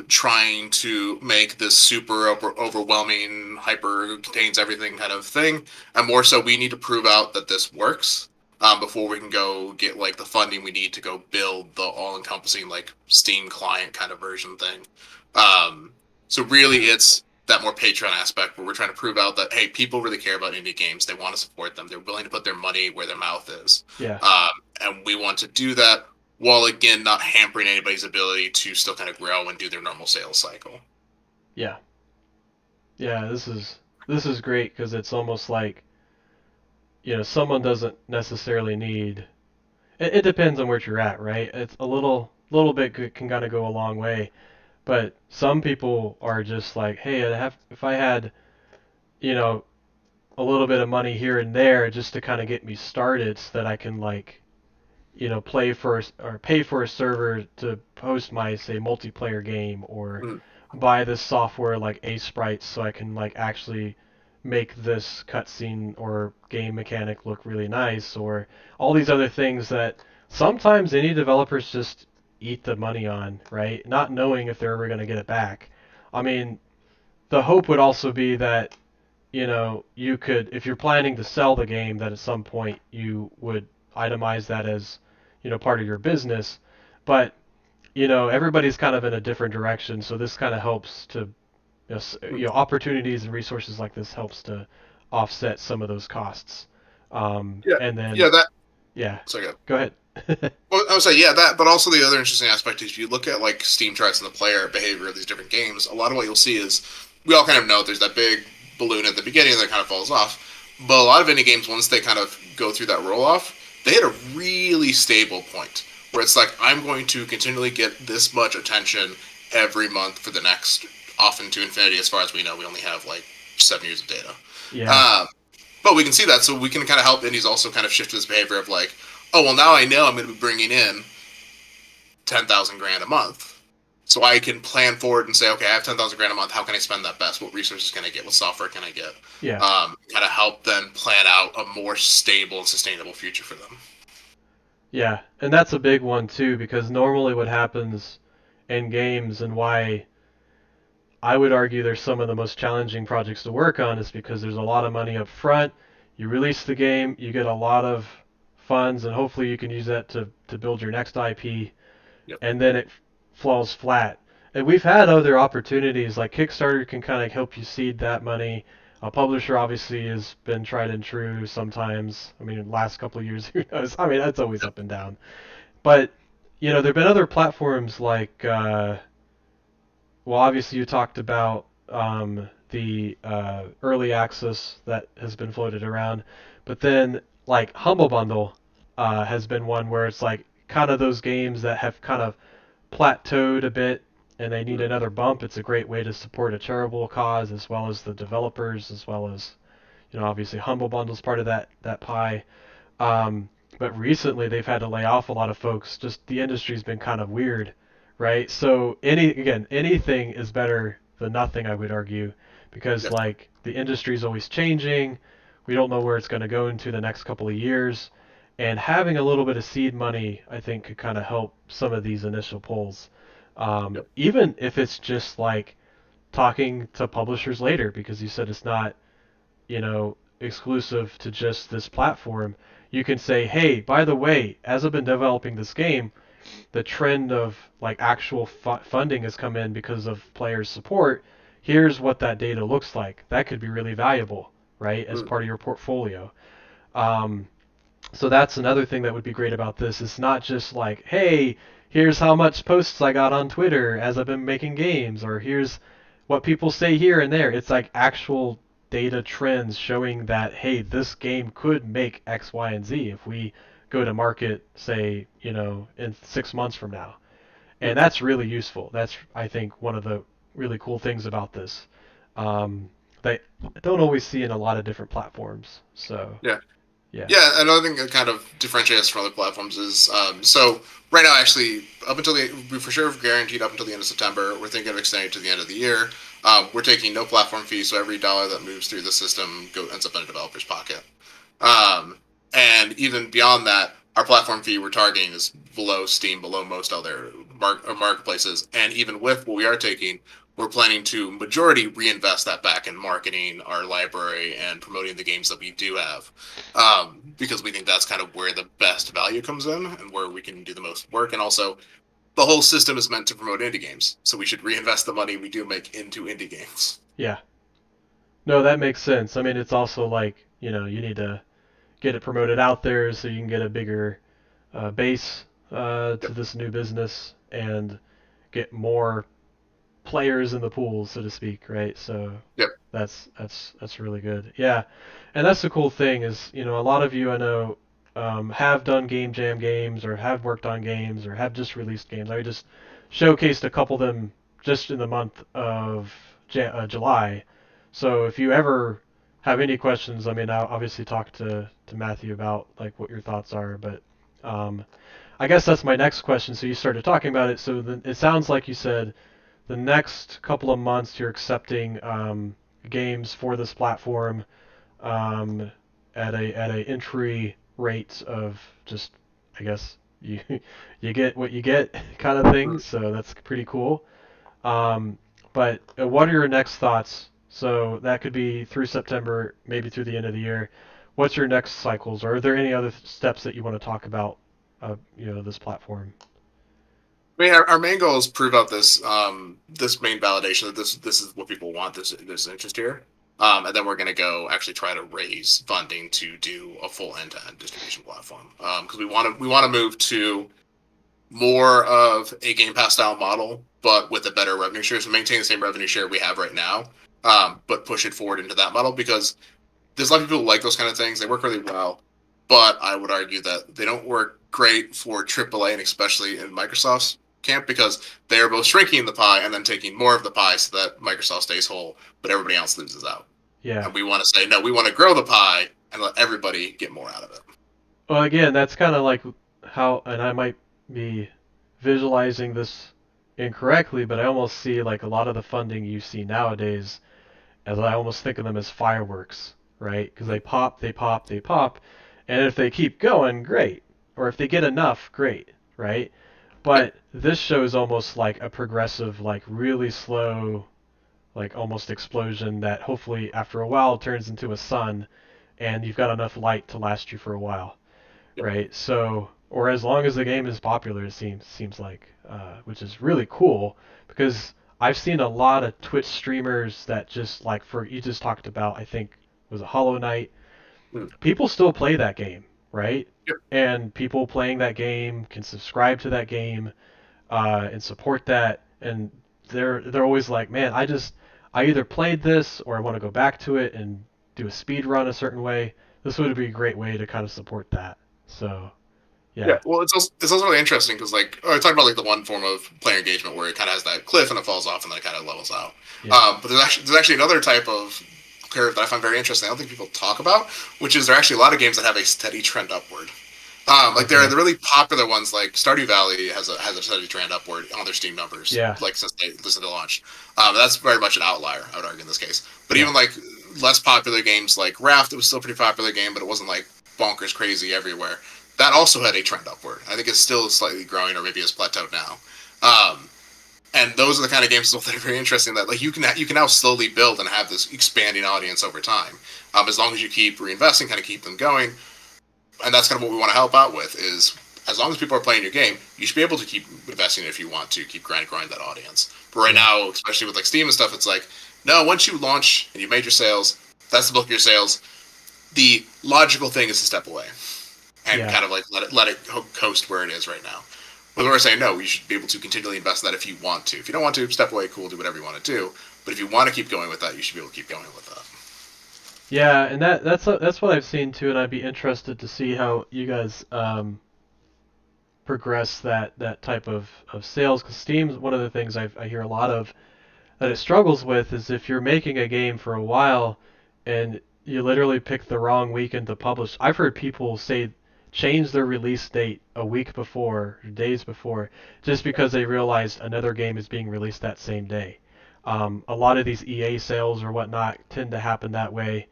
trying to make this super overwhelming, hyper contains everything kind of thing, and more so we need to prove out that this works before we can go get like the funding we need to go build the all-encompassing like Steam client kind of version thing. So really, it's that more Patreon aspect where we're trying to prove out that hey, people really care about indie games. They want to support them. They're willing to put their money where their mouth is, Yeah. um, and we want to do that while again not hampering anybody's ability to still kind of grow and do their normal sales cycle. Yeah. Yeah. This is great because it's almost like someone doesn't necessarily need. It depends on where you're at, right? It's a little bit can kind of go a long way, but some people are just like, hey, if I had you know a little bit of money here and there just to kind of get me started, so that I can like play for or pay for a server to host my say multiplayer game, or Mm. buy this software like A Sprites so I can like actually make this cutscene or game mechanic look really nice, or all these other things that sometimes any developers just eat the money on, right? Not knowing if they're ever going to get it back. I mean, the hope would also be that you could, if you're planning to sell the game, that at some point you would itemize that as, part of your business. But, everybody's kind of in a different direction, so this kind of helps to, Mm. opportunities and resources like this helps to offset some of those costs. Yeah, And then, yeah, that. yeah, So yeah. go ahead. Well, I would say yeah that, but also the other interesting aspect is if you look at like Steam charts and the player behavior of these different games. A lot of what you'll see is we all kind of know there's that big balloon at the beginning that kind of falls off, but a lot of indie games once they kind of go through that roll off, they hit a really stable point where it's like I'm going to continually get this much attention every month for the next often to infinity. As far as we know, we only have like 7 years of data. Yeah, Um, but we can see that, so we can kind of help indies also kind of shift this behavior of like, oh well, now I know I'm going to be bringing in 10,000 grand a month, so I can plan forward and say, okay, I have 10,000 grand a month. How can I spend that best? What resources can I get? What software can I get? yeah, Kind of help them plan out a more stable and sustainable future for them. yeah. And that's a big one too, because normally what happens in games and why I would argue they're some of the most challenging projects to work on is because there's a lot of money up front. You release the game, you get a lot of funds, and hopefully you can use that to build your next IP, Yep. and then it falls flat. And we've had other opportunities, like Kickstarter can kind of help you seed that money. A publisher obviously has been tried and true sometimes. I mean, last couple of years, who knows? I mean, that's always up and down. But, there have been other platforms like, well, obviously you talked about the early access that has been floated around. But then like Humble Bundle has been one where it's like kind of those games that have kind of plateaued a bit and they need Mm. another bump. It's a great way to support a charitable cause as well as the developers, as well as obviously Humble Bundle's part of that pie. Um, but recently they've had to lay off a lot of folks. Just the industry's been kind of weird, right? So anything is better than nothing, I would argue, because Yeah. like the industry's always changing. We don't know where it's going to go into the next couple of years, and having a little bit of seed money, I think, could kind of help some of these initial pulls. Yep. Even if it's just like talking to publishers later, because you said it's not exclusive to just this platform, you can say, hey, by the way, as I've been developing this game, the trend of like actual funding has come in because of players' support. Here's what that data looks like. That could be really valuable, right, as Mm. part of your portfolio. Um, so that's another thing that would be great about this. It's not just like, hey, here's how much posts I got on Twitter as I've been making games, or here's what people say here and there. It's like actual data trends showing that, hey, this game could make X, Y, and Z if we go to market, say, in 6 months from now. And Mm. that's really useful. That's, I think, one of the really cool things about this that I don't always see in a lot of different platforms. So, Yeah. yeah. Yeah, another thing that kind of differentiates us from other platforms is so right now, actually, up until we for sure have guaranteed up until the end of September. We're thinking of extending to the end of the year. We're taking no platform fee, so every dollar that moves through the system ends up in a developer's pocket. Um, and even beyond that, our platform fee we're targeting is below Steam, below most other marketplaces. And even with what we are taking, we're planning to majority reinvest that back in marketing our library and promoting the games that we do have, because we think that's kind of where the best value comes in and where we can do the most work. And also, the whole system is meant to promote indie games, so we should reinvest the money we do make into indie games. Yeah. No, that makes sense. I mean, it's also like, you need to get it promoted out there so you can get a bigger base to Yep. this new business and get more players in the pool, so to speak, right? So Yep. that's really good. Yeah, and that's the cool thing is, a lot of you I know have done game jam games or have worked on games or have just released games. I just showcased a couple of them just in the month of July. So if you ever have any questions, I mean, I'll obviously talk to Matthew about like what your thoughts are, but um, I guess that's my next question. So you started talking about it. So then it sounds like you said the next couple of months you're accepting games for this platform um, at a entry rate of just, I guess, you you get what you get kind of thing. Mhm. So that's pretty cool. Um, but what are your next thoughts? So that could be through September, maybe through the end of the year. What's your next cycles? Or are there any other steps that you want to talk about? This platform. I mean, our main goal is prove out this main validation that this is what people want. There's interest here, and then we're going to go actually try to raise funding to do a full end-to-end distribution platform, because we want to move to more of a Game Pass style model, but with a better revenue share. So maintain the same revenue share we have right now, but push it forward into that model because there's a lot of people who like those kind of things. They work really well, but I would argue that they don't work great for AAA and especially in Microsoft's camp because they are both shrinking the pie and then taking more of the pie so that Microsoft stays whole, but everybody else loses out. Yeah. And we want to say, no, we want to grow the pie and let everybody get more out of it. Well, again, that's kind of like how, and I might be visualizing this incorrectly, but I almost see like a lot of the funding you see nowadays as I almost think of them as fireworks, right? Because they Mm-hmm. pop, they pop, they pop, and if they keep going, great. Or if they get enough, great, right? Yep. But this shows almost like a progressive, like really slow, like almost explosion that hopefully after a while turns into a sun and you've got enough light to last you for a while, Yep. right? So, or as long as the game is popular, it seems like, which is really cool because I've seen a lot of Twitch streamers that just like for you just talked about, I think was it Hollow Knight. Mm. People still play that game, right? Yep. And people playing that game can subscribe to that game and support that, and they're always like, man, I either played this or I want to go back to it and do a speed run a certain way, this would be a great way to kind of support that. So, Yeah, yeah. well, it's also really interesting because like I talked about like the one form of player engagement where it kind of has that cliff and it falls off and then it kind of levels out. Yeah. But there's actually another type of curve that I find very interesting. I don't think people talk about, which is there are actually a lot of games that have a steady trend upward. Like there are Okay. the really popular ones like Stardew Valley has a steady trend upward on their Steam numbers, Yeah. like since they launched. That's very much an outlier, I would argue in this case. But Yeah. even like less popular games like Raft, it was still a pretty popular game, but it wasn't like bonkers crazy everywhere. That also had a trend upward. I think it's still slightly growing, or maybe it's plateaued now. Um, and those are the kind of games that are very interesting. That like you can now slowly build and have this expanding audience over time, as long as you keep reinvesting, kind of keep them going. And that's kind of what we want to help out with. Is as long as people are playing your game, you should be able to keep investing if you want to keep growing that audience. But right Yeah. now, especially with like Steam and stuff, it's like no. Once you launch and you made your sales, that's the bulk of your sales. The logical thing is to step away and Yeah. kind of like let it coast where it is right now. But we're saying no, you should be able to continually invest in that if you want to. If you don't want to, step away, cool, do whatever you want to do. But if you want to keep going with that, you should be able to keep going with that. Yeah, and that's what I've seen too, and I'd be interested to see how you guys progress that type of sales. Because Steam's one of the things I hear a lot of that it struggles with is if you're making a game for a while and you literally pick the wrong weekend to publish. I've heard people say change their release date a week before, or days before, just because they realized another game is being released that same day. A lot of these EA sales or whatnot tend to happen that way,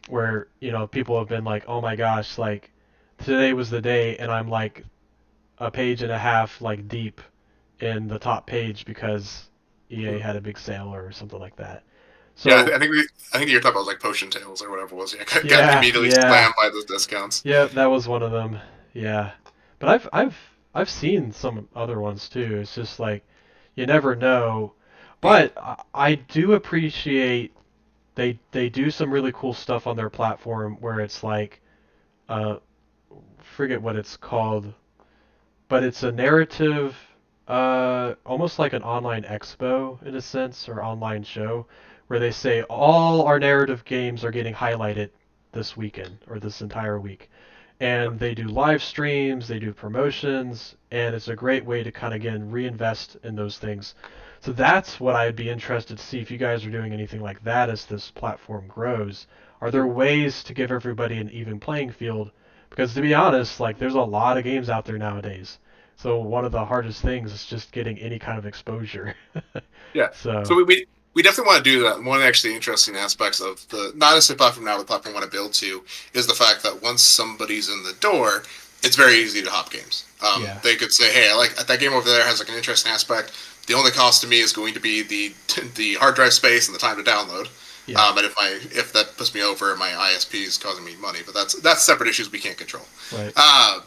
where people have been like, oh my gosh, like today was the day, and I'm like a page and a half like deep in the top page because EA had a big sale or something like that. Yeah, So I think you're talking about like Potion Tales or whatever it was. Yeah, got yeah, immediately yeah, slammed by those discounts. yeah, that was one of them. Yeah, but I've seen some other ones too. It's just like you never know. But I do appreciate they do some really cool stuff on their platform where it's like uh forget what it's called, but it's a narrative, almost like an online expo in a sense, or online show, where they say all our narrative games are getting highlighted this weekend or this entire week. And they do live streams, they do promotions, and it's a great way to kind of again reinvest in those things. So that's what I'd be interested to see if you guys are doing anything like that as this platform grows. Are there ways to give everybody an even playing field? Because to be honest, like there's a lot of games out there nowadays. So one of the hardest things is just getting any kind of exposure. Yeah. So So, we definitely want to do that. One of the actually interesting aspects of the not necessarily platform now, the platform we want to build to is the fact that once somebody's in the door, it's very easy to hop games. yeah. They could say, "Hey, I like that game over there has like an interesting aspect. The only cost to me is going to be the hard drive space and the time to download. Yeah. And if that puts me over, my ISP is causing me money. But that's separate issues we can't control. Right. Uh,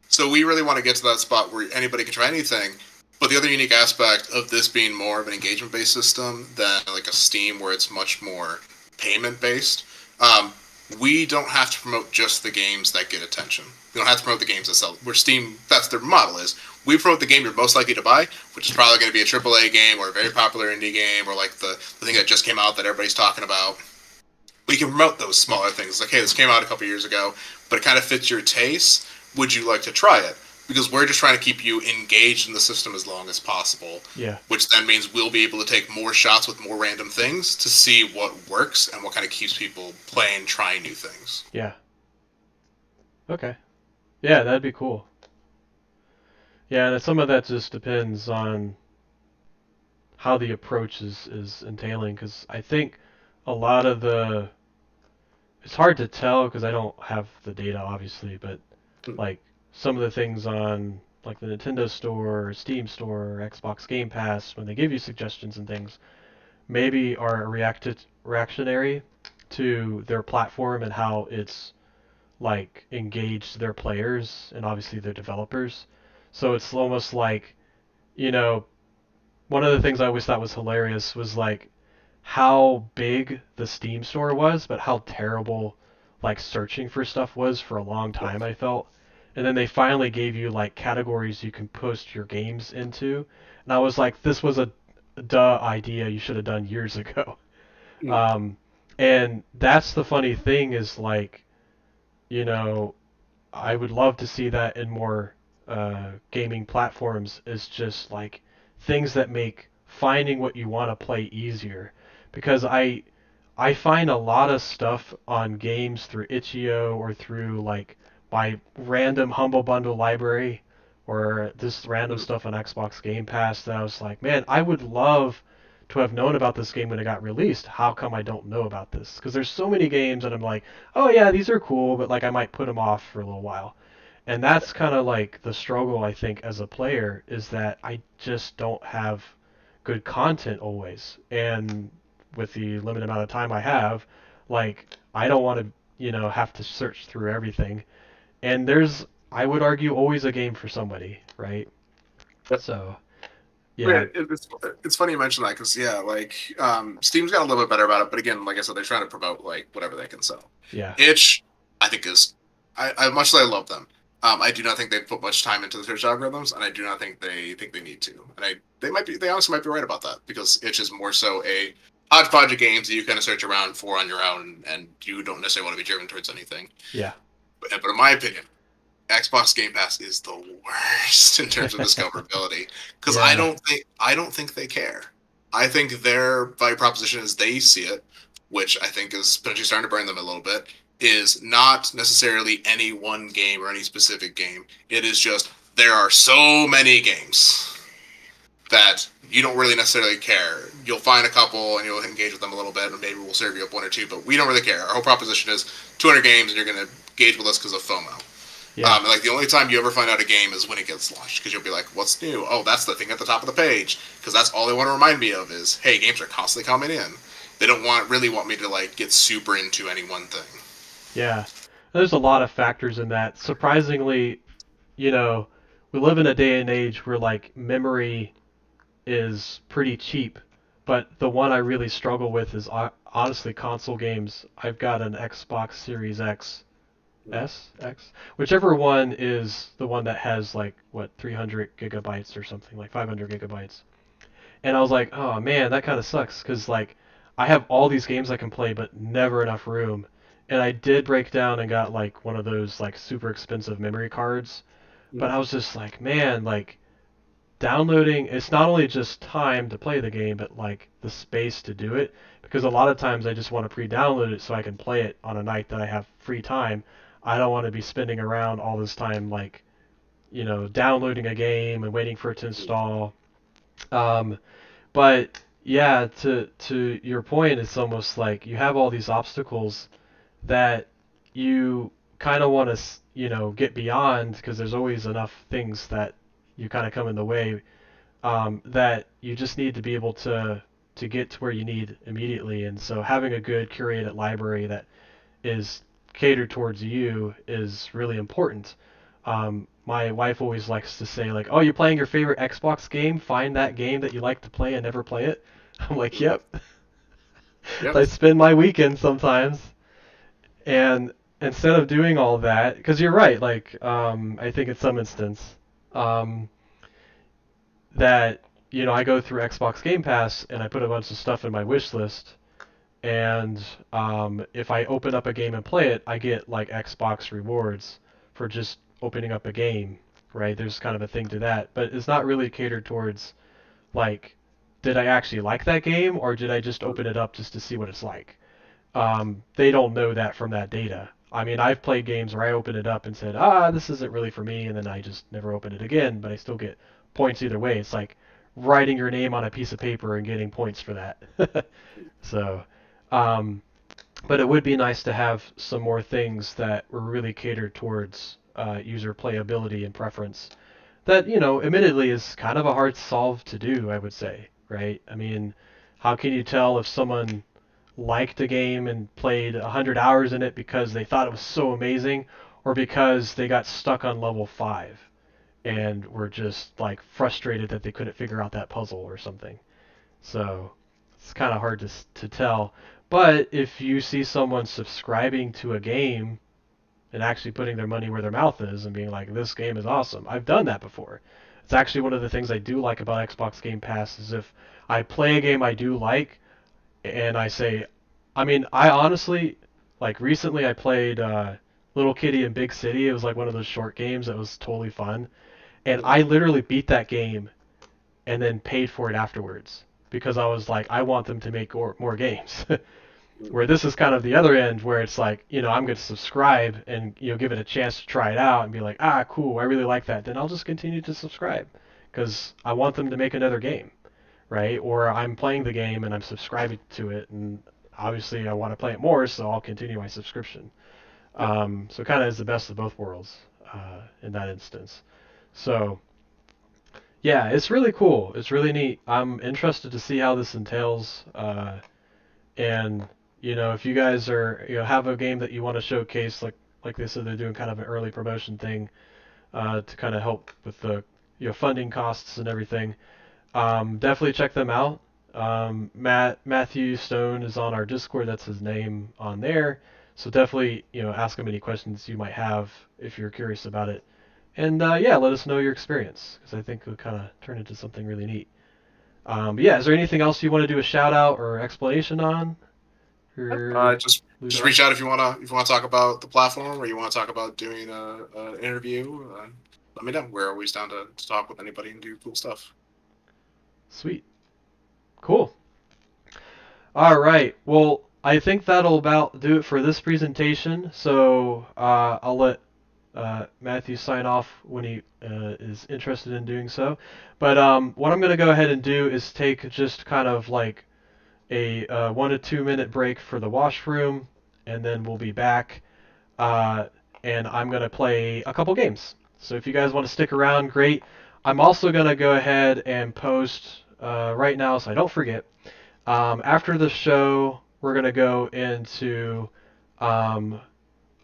so we really want to get to that spot where anybody can try anything. But the other unique aspect of this being more of an engagement-based system than like a Steam where it's much more payment-based, we don't have to promote just the games that get attention. We don't have to promote the games that sell. Where Steam, that's their model is. We promote the game you're most likely to buy, which is probably going to be a AAA game or a very popular indie game or like the thing that just came out that everybody's talking about. We can promote those smaller things. Like, hey, this came out a couple years ago, but it kind of fits your taste. Would you like to try it? Because we're just trying to keep you engaged in the system as long as possible, Yeah. which then means we'll be able to take more shots with more random things to see what works and what kind of keeps people playing, trying new things. Yeah. Okay. Yeah, that'd be cool. Yeah, and some of that just depends on how the approach is entailing, because I think a lot of the it's hard to tell because I don't have the data obviously, but like some of the things on like the Nintendo Store, or Steam Store, or Xbox Game Pass, when they give you suggestions and things, maybe are reactionary to their platform and how it's like engaged their players and obviously their developers. So it's almost like, you know, one of the things I always thought was hilarious was like how big the Steam store was, but how terrible like searching for stuff was for a long time, I felt. And then they finally gave you like categories you can post your games into. And I was like, this was duh idea you should have done years ago. Mm. Um, and that's the funny thing is like, you know, I would love to see that in more gaming platforms is just like things that make finding what you want to play easier. Because I find a lot of stuff on games through itch.io or through like my random Humble Bundle library or this random Mm. stuff on Xbox Game Pass that I was like, man, I would love to have known about this game when it got released. How come I don't know about this? Because there's so many games that I'm like, oh yeah, these are cool, but like I might put them off for a little while. And that's kind of like the struggle I think as a player is that I just don't have good content always. And with the limited amount of time I have, like I don't want to, have to search through everything. And there's I would argue always a game for somebody, right? So, Yeah, yeah, it's funny you mention that because yeah, like Steam's got a little bit better about it, but again, like I said, they're trying to promote like whatever they can sell. yeah. Itch, I think is I much as I love them, I do not think they put much time into the search algorithms, and I do not think they need to. And they honestly might be right about that because Itch is more so a hodgepodge of games that you kind of search around for on your own, and you don't necessarily want to be driven towards anything. Yeah. But in my opinion, Xbox Game Pass is the worst in terms of discoverability because Yeah. I don't think they care. I think their value proposition as they see it, which I think is potentially starting to burn them a little bit, is not necessarily any one game or any specific game. It is just there are so many games that you don't really necessarily care. You'll find a couple and you'll engage with them a little bit, and maybe we'll serve you up one or two, but we don't really care. Our whole proposition is 200 games, and you're going to engage with us because of FOMO. Yeah. Like the only time you ever find out a game is when it gets launched because you'll be like, "What's new? Oh, that's the thing at the top of the page." Because that's all they want to remind me of is, "Hey, games are constantly coming in." They don't really want me to like get super into any one thing. Yeah. There's a lot of factors in that. Surprisingly, you know, we live in a day and age where like memory is pretty cheap, but the one I really struggle with is honestly console games. I've got an Xbox Series X, whichever one is the one that has like what 300 gigabytes or something, like 500 gigabytes. And I was like, oh man, that kind of sucks because like I have all these games I can play, but never enough room. And I did break down and got like one of those like super expensive memory cards, but I was just like, man, like downloading it's not only just time to play the game but like the space to do it because a lot of times I just want to pre-download it so I can play it on a night that I have free time. I don't want to be spending around all this time like downloading a game and waiting for it to install. um, but yeah, to your point, it's almost like you have all these obstacles that you kind of want to get beyond because there's always enough things that you kind of come in the way, that you just need to be able to get to where you need immediately. And so having a good curated library that is catered towards you is really important. My wife always likes to say like, "Oh, you're playing your favorite Xbox game? Find that game that you like to play and never play it." I'm like, "Yep." Yep. I spend my weekend sometimes, and instead of doing all that, because you're right, like I think in some instance, um, that I go through Xbox Game Pass and I put a bunch of stuff in my wish list, and if I open up a game and play it, I get like Xbox rewards for just opening up a game, right? There's kind of a thing to that, but it's not really catered towards like, did I actually like that game or did I just open it up just to see what it's like? They don't know that from that data. I mean, I've played games where I open it up and said, this isn't really for me, and then I just never open it again, but I still get points either way. It's like writing your name on a piece of paper and getting points for that. So, um, but it would be nice to have some more things that were really catered towards user playability and preference. That, admittedly is kind of a hard solve to do, I would say, right? I mean, how can you tell if someone liked a game and played 100 hours in it because they thought it was so amazing or because they got stuck on level 5 and were just like frustrated that they couldn't figure out that puzzle or something? So it's kind of hard to tell. But if you see someone subscribing to a game and actually putting their money where their mouth is and being like, this game is awesome, I've done that before. It's actually one of the things I do like about Xbox Game Pass is if I play a game I do like, and I say, I mean, I honestly, like recently I played Little Kitty in Big City. It was like one of those short games that was totally fun, and Mhm. I literally beat that game and then paid for it afterwards because I was like, I want them to make more games. Where this is kind of the other end, where it's like, I'm going to subscribe and give it a chance to try it out and be like, ah, cool, I really like that. Then I'll just continue to subscribe because I want them to make another game, right? Or I'm playing the game and I'm subscribing to it, and obviously I want to play it more, so I'll continue my subscription. Yeah. So kind of is the best of both worlds in that instance. So yeah, it's really cool. It's really neat. I'm interested to see how this entails. And if you guys are have a game that you want to showcase, like they said, they're doing kind of an early promotion thing to kind of help with the funding costs and everything. Definitely check them out. Matthew Stone is on our Discord. That's his name on there. So definitely ask him any questions you might have if you're curious about it. And yeah, let us know your experience because I think it'll kind of turn into something really neat. But yeah, is there anything else you want to do a shout out or explanation on? For Just reach out if you wanna talk about the platform or you wanna talk about doing a interview. Let me know. We're always down to talk with anybody and do cool stuff. Sweet. Cool. All right. Well, I think that'll about do it for this presentation. So I'll let Matthew sign off when he is interested in doing so. But what I'm going to go ahead and do is take just kind of like a 1 to 2 minute break for the washroom, and then we'll be back. Uh, and I'm going to play a couple games. So if you guys want to stick around, great. I'm also going to go ahead and post right now so I don't forget. After the show, we're going to go into um,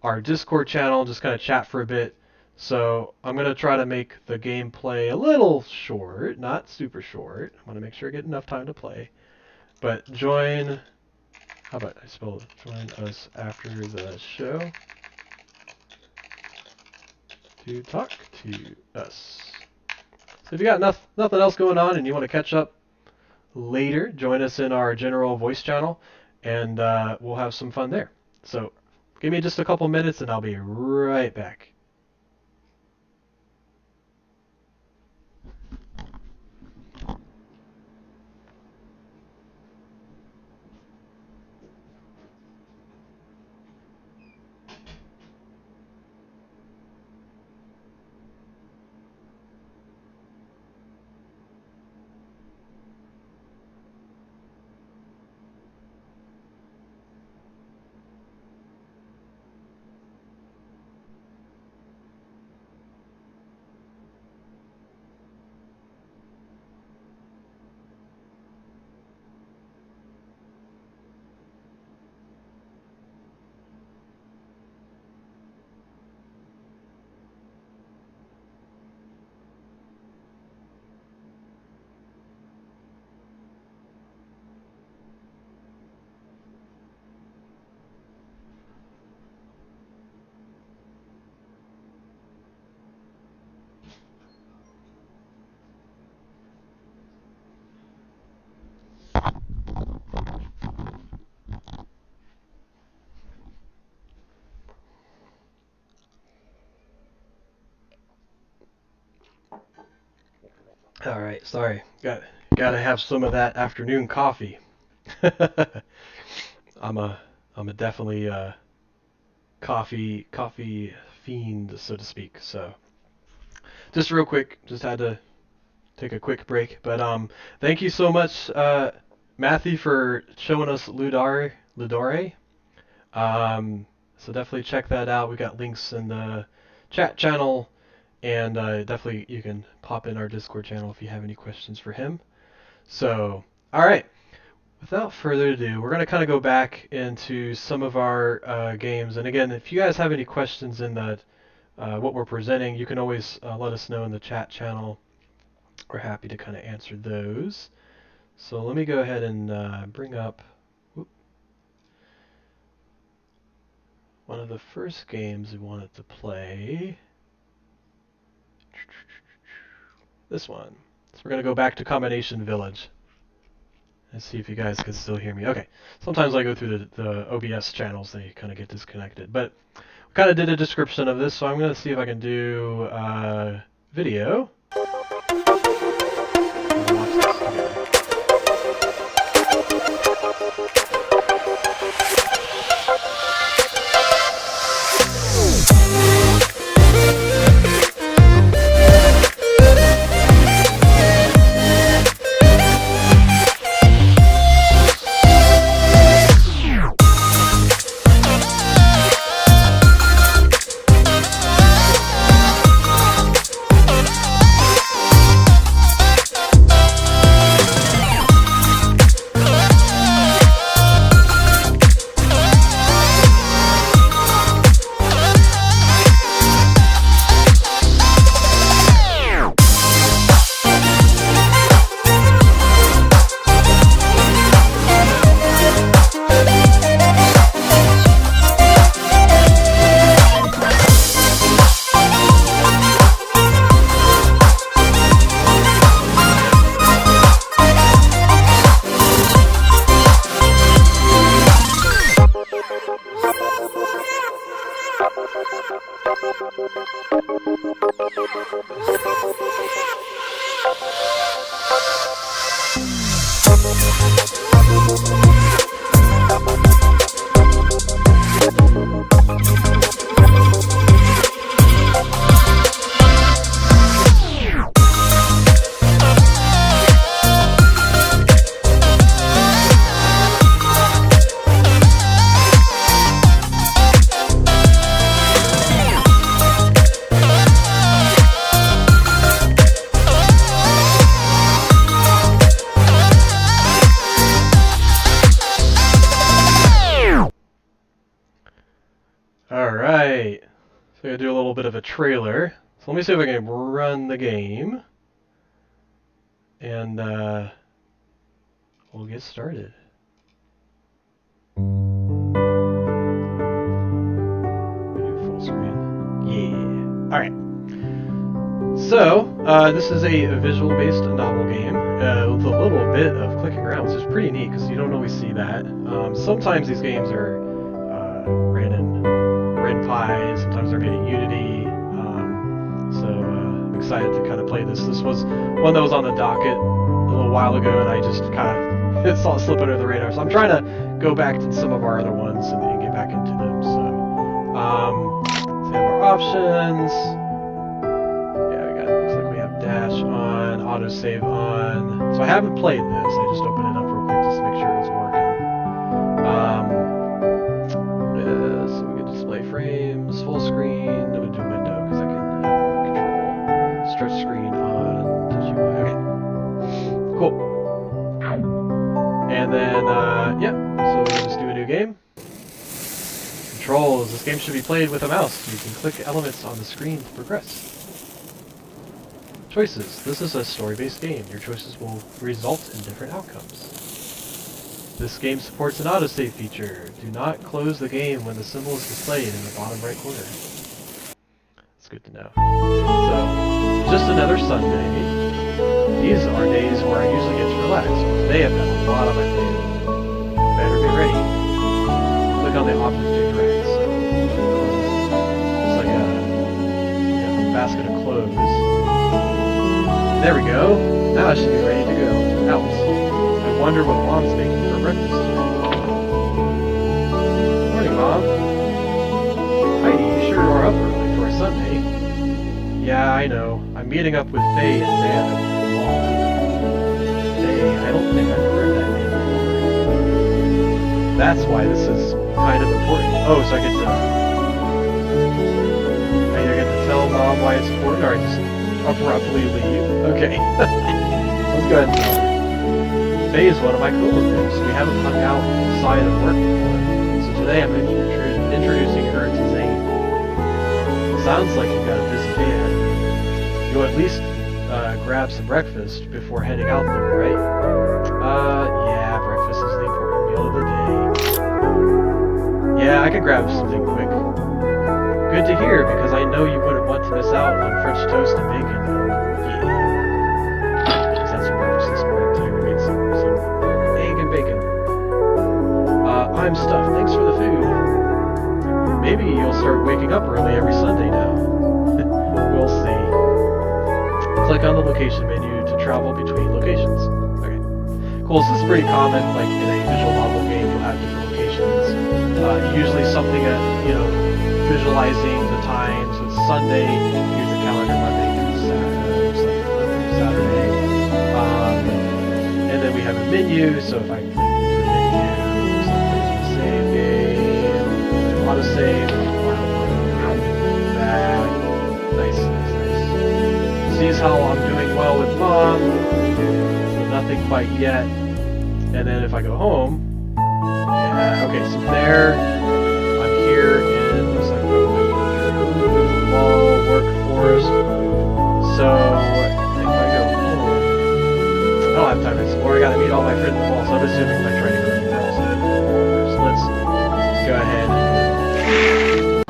our Discord channel, just kind of chat for a bit. So I'm going to try to make the gameplay a little short, not super short. I want to make sure I get enough time to play. But how about I spell join us after the show to talk to us. So if you got nothing else going on and you want to catch up later, join us in our general voice channel, and we'll have some fun there. So give me just a couple minutes, and I'll be right back. All right, sorry, gotta have some of that afternoon coffee. I'm a I'm a definitely coffee fiend, so to speak. So just real quick, just had to take a quick break. But thank you so much, Matthew, for showing us Ludare. So definitely check that out. We got links in the chat channel, and definitely you can pop in our Discord channel if you have any questions for him. So, all right. Without further ado, we're going to kind of go back into some of our games. And again, if you guys have any questions in the what we're presenting, you can always let us know in the chat channel. We're happy to kind of answer those. So let me go ahead and bring up one of the first games we wanted to play. This one. So we're going to go back to Combination Village. And see if you guys can still hear me. Okay. Sometimes I go through the OBS channels, they kind of get disconnected. But we kind of did a description of this, so I'm going to see if I can do video. Watch this together. Alright, so I'm going to do a little bit of a trailer. So let me see if I can run the game. And we'll get started. Full screen. Yeah. Alright. So, this is a visual-based novel game with a little bit of clicking around, which is pretty neat because you don't always see that. Sometimes these games are ran in Pi, sometimes they're made in Unity, so I'm excited to kind of play this. This was one that was on the docket a little while ago, and I just kind of saw it slip under the radar. So I'm trying to go back to some of our other ones and get back into them. So, we have our options. Yeah, looks like we have dash on, autosave on. So I haven't played this. I just opened it up real quick just to make sure it's working. So we can display frames, full screen. I'm gonna do window because I can control stretch screen on touch UI. Okay, cool. And then yeah, so we'll just do a new game. Controls. This game should be played with a mouse. You can click elements on the screen to progress. Choices. This is a story-based game. Your choices will result in different outcomes. This game supports an autosave feature. Do not close the game when the symbol is displayed in the bottom right corner. It's good to know. So, just another Sunday. These are days where I usually get to relax. Today I've got a lot on my plate. Better be ready. Click on the options to interact. So, it's like a basket of clothes. There we go. Now I should be ready to go out. I wonder what Mom's making for breakfast today. Morning, Mom. Heidi, you sure are up early for a Sunday. Yeah, I know. I'm meeting up with Faye and Dan at the mall. Faye, I don't think I've heard that name before. That's why this is kind of important. Oh, so I either get to tell Mom why it's important, or I just abruptly leave. Okay. Let's go ahead and tell her. Faye is one of my coworkers. We haven't hung out outside of work before. So today I'm introducing her to Zane. Sounds like you've got a busy day ahead. You'll at least grab some breakfast before heading out there, right? Yeah, breakfast is the important meal of the day. Yeah, I could grab something quick. Good to hear, because I know you wouldn't want to miss out on French toast and bacon. Yeah. I'm stuffed. Thanks for the food. Maybe you'll start waking up early every Sunday now. We'll see. Click on the location menu to travel between locations. Okay. Cool. So this is pretty common. Like in a visual novel game, you'll have different locations. Usually something visualizing the times. So it's Sunday. Here's the calendar. Monday through Saturday. And then we have a menu. So if I click the menu, save game, auto save, back. Nice. Sees how I'm doing well with mom. But nothing quite yet. And then if I go home, yeah, okay, so there, I'm here in, looks like the mall, workforce. So if I go home, I don't have time to explore. I gotta meet all my friends in the mall, so I'm assuming if I try to go to the house. So let's go ahead and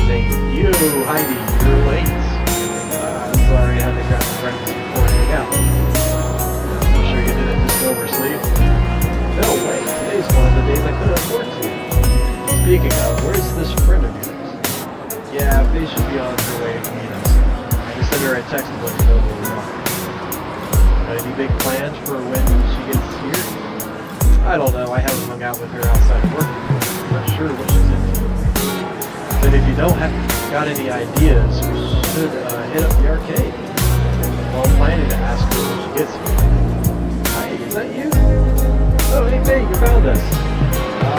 thank you, Heidi, you're late. Sorry, I had to grab some breakfast before hanging out. I'm sure you didn't just oversleep. No way, today's one of the days I couldn't afford to. Speaking of, where's this friend of yours? Yeah, they should be on their way to meet us. I sent her a text to let you know where we are. Got any big plans for when she gets here? I don't know, I haven't hung out with her outside of work before. I'm not sure what she's into. But if you don't have got any ideas, we should hit up the arcade. Well, I'm planning to ask her when she gets here. Hi, is that you? Oh, hey, Faye, you found us.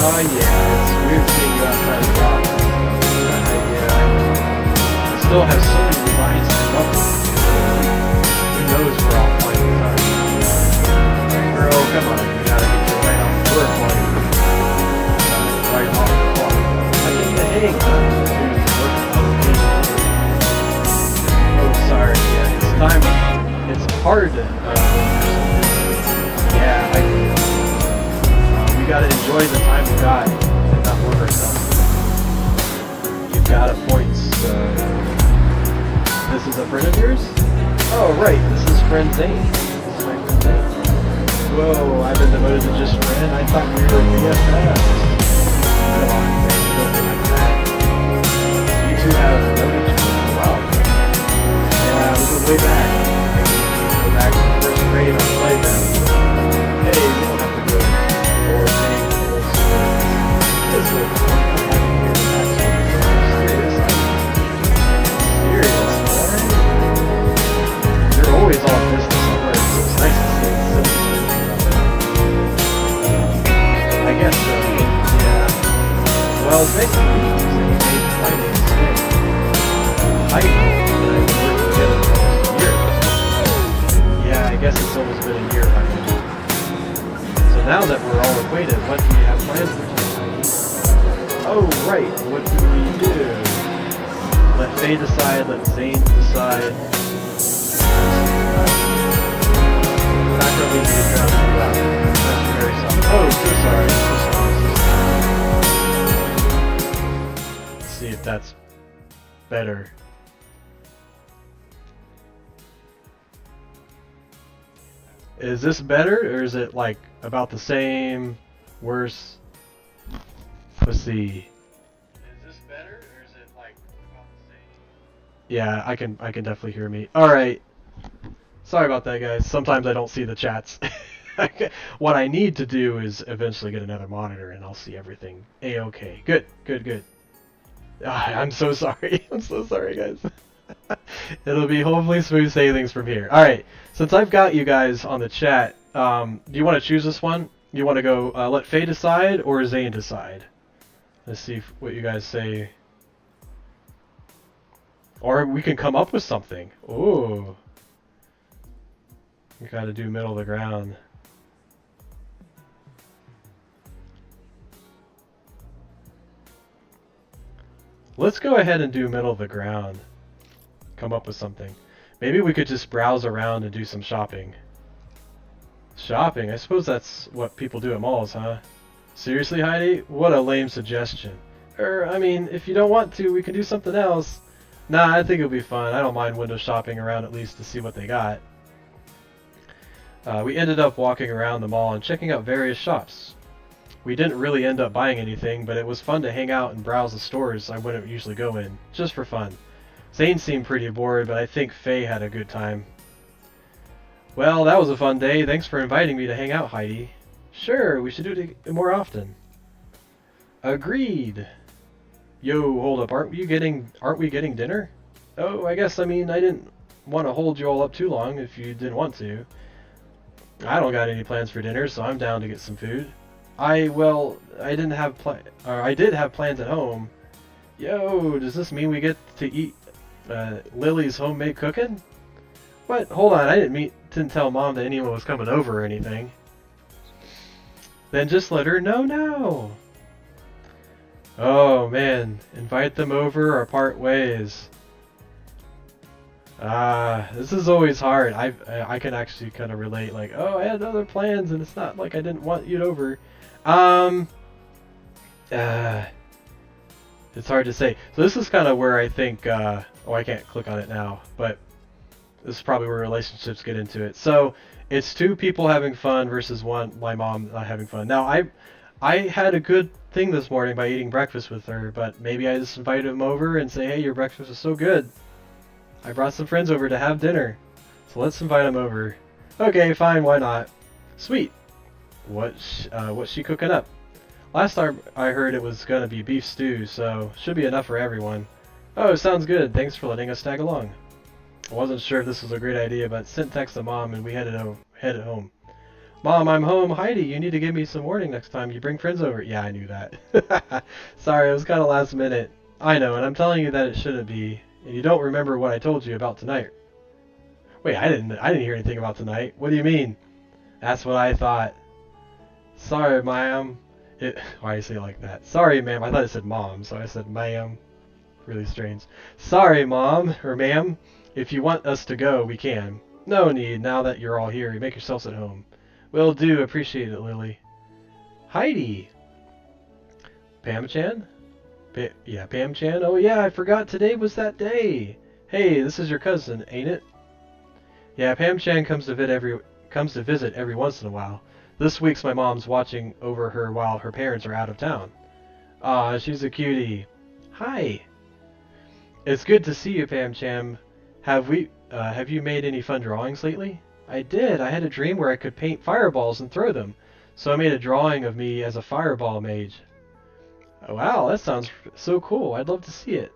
Oh, yeah, it's weird seeing you outside of the office. Yeah, I still have so many lines to cover. Who knows we're all playing the time. Girl, come on, you gotta get your right off work while you're right off the clock. I need to hang Oh, sorry, yeah, it's time. It's hard to, yeah, we gotta enjoy the time we got and not work ourselves. You've got a point. This is a friend of yours? Oh, right, this is friend Zane. This is my friend Zane. Whoa, I've been devoted to just friend. I thought we were BFFs. Come on, man, you don't be like that. You two have known each other. Wow. Yeah, we go way back. Go back to the first grade on the playground. Hey, we don't have to go or saying those words. This will come having here back to serious. Serious, man. You're always on business at work, so it's nice to see it simple. I guess so, yeah. Well, it's nice to meet you, so you made my name stick. Hi, and I've been working together for almost a year. Yeah, I guess it's almost been a year by now. So now that we're all acquainted, what do we have plans for today? Oh, right, what do we do? Let Faye decide, let Zane decide. Not really need to drown you out. That's very soft. Oh, so sorry, so sorry. Let's see if that's better. Is this better, or is it like about the same, worse? Let's see. Is this better, or is it like about the same? Yeah, I can definitely hear me. All right. Sorry about that, guys. Sometimes I don't see the chats. What I need to do is eventually get another monitor, and I'll see everything a-okay. Good. I'm so sorry. I'm so sorry, guys. It'll be hopefully smooth sailings from here. All right. Since I've got you guys on the chat, do you want to choose this one? You want to go let Faye decide or Zane decide? Let's see what you guys say. Or we can come up with something. Ooh. We gotta do middle of the ground. Let's go ahead and do middle of the ground. Come up with something. Maybe we could just browse around and do some shopping. Shopping? I suppose that's what people do at malls, huh? Seriously, Heidi? What a lame suggestion. I mean, if you don't want to, we can do something else. Nah, I think it'll be fun. I don't mind window shopping around at least to see what they got. We ended up walking around the mall and checking out various shops. We didn't really end up buying anything, but it was fun to hang out and browse the stores I wouldn't usually go in, just for fun. Zane seemed pretty bored, but I think Faye had a good time. Well, that was a fun day. Thanks for inviting me to hang out, Heidi. Sure, we should do it more often. Agreed. Yo, hold up. Aren't we getting dinner? Oh, I guess, I didn't want to hold you all up too long if you didn't want to. I don't got any plans for dinner, so I'm down to get some food. I did have plans at home. Yo, does this mean we get to eat Lily's homemade cooking? What? Hold on, I didn't tell Mom that anyone was coming over or anything. Then just let her know now. Oh man, invite them over or part ways. This is always hard. I can actually kind of relate, like, oh, I had other plans and it's not like I didn't want you over. It's hard to say. So this is kind of where I think, oh, I can't click on it now, but this is probably where relationships get into it. So it's two people having fun versus my mom not having fun. Now, I had a good thing this morning by eating breakfast with her, but maybe I just invited him over and say, hey, your breakfast was so good. I brought some friends over to have dinner, so let's invite them over. Okay, fine, why not? Sweet. What's she cooking up? Last time I heard it was gonna be beef stew, so should be enough for everyone. Oh, sounds good. Thanks for letting us tag along. I wasn't sure if this was a great idea, but sent text to Mom and we headed home. Mom, I'm home. Heidi, you need to give me some warning next time you bring friends over. Yeah, I knew that. Sorry, it was kind of last minute. I know, and I'm telling you that it shouldn't be. And you don't remember what I told you about tonight. Wait, I didn't hear anything about tonight. What do you mean? That's what I thought. Sorry, ma'am. Why do you say it like that? Sorry, ma'am. I thought it said mom, so I said ma'am. Really strange. Sorry, mom, or ma'am. If you want us to go, we can. No need. Now that you're all here, you make yourselves at home. Will do. Appreciate it, Lily. Heidi. Pam-chan? Yeah, Pam-chan. Oh yeah, I forgot today was that day. Hey, this is your cousin, ain't it? Yeah, Pam-chan comes to visit every once in a while. This week's my mom's watching over her while her parents are out of town. Aw, she's a cutie. Hi. It's good to see you, Pam-chan. Have you made any fun drawings lately? I did. I had a dream where I could paint fireballs and throw them. So I made a drawing of me as a fireball mage. Oh, wow, that sounds so cool. I'd love to see it.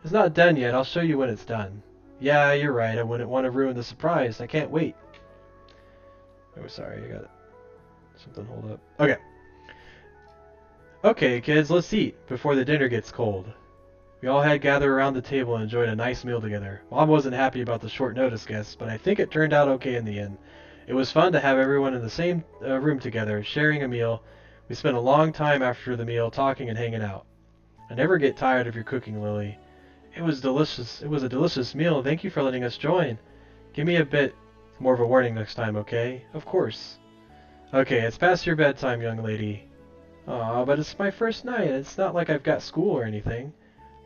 It's not done yet. I'll show you when it's done. Yeah, you're right. I wouldn't want to ruin the surprise. I can't wait. Oh, sorry. I got something hold up. Okay. Okay, kids, let's eat before the dinner gets cold. We all had gathered around the table and enjoyed a nice meal together. Mom wasn't happy about the short notice guests, but I think it turned out okay in the end. It was fun to have everyone in the same room together, sharing a meal. We spent a long time after the meal talking and hanging out. I never get tired of your cooking, Lily. It was delicious. It was a delicious meal. Thank you for letting us join. Give me a bit more of a warning next time, okay? Of course. Okay, it's past your bedtime, young lady. Aw, but it's my first night. It's not like I've got school or anything.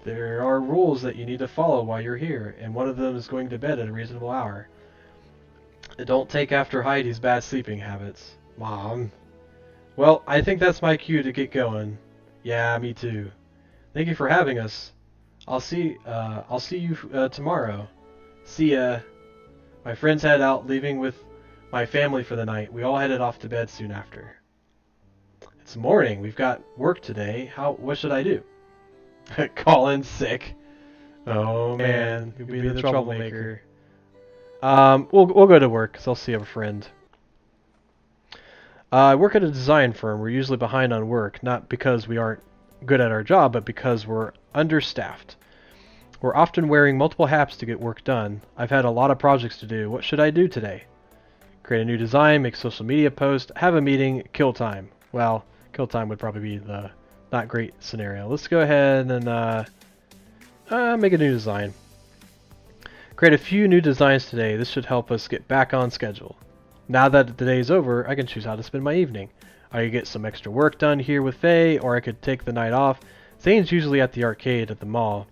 There are rules that you need to follow while you're here, and one of them is going to bed at a reasonable hour. Don't take after Heidi's bad sleeping habits. Mom. Well, I think that's my cue to get going. Yeah, me too. Thank you for having us. I'll see you tomorrow. See ya. My friends head out, leaving with my family for the night. We all headed off to bed soon after. It's morning. We've got work today. What should I do? Call in sick. Oh man, you'll be the troublemaker. We'll go to work because I'll see a friend. I work at a design firm. We're usually behind on work, not because we aren't good at our job, but because we're understaffed. We're often wearing multiple hats to get work done. I've had a lot of projects to do. What should I do today? Create a new design, make social media post, have a meeting, kill time. Well, kill time would probably be the not great scenario. Let's go ahead and make a new design. Create a few new designs today. This should help us get back on schedule. Now that the day is over, I can choose how to spend my evening. I could get some extra work done here with Faye, or I could take the night off. Zane's usually at the arcade at the mall.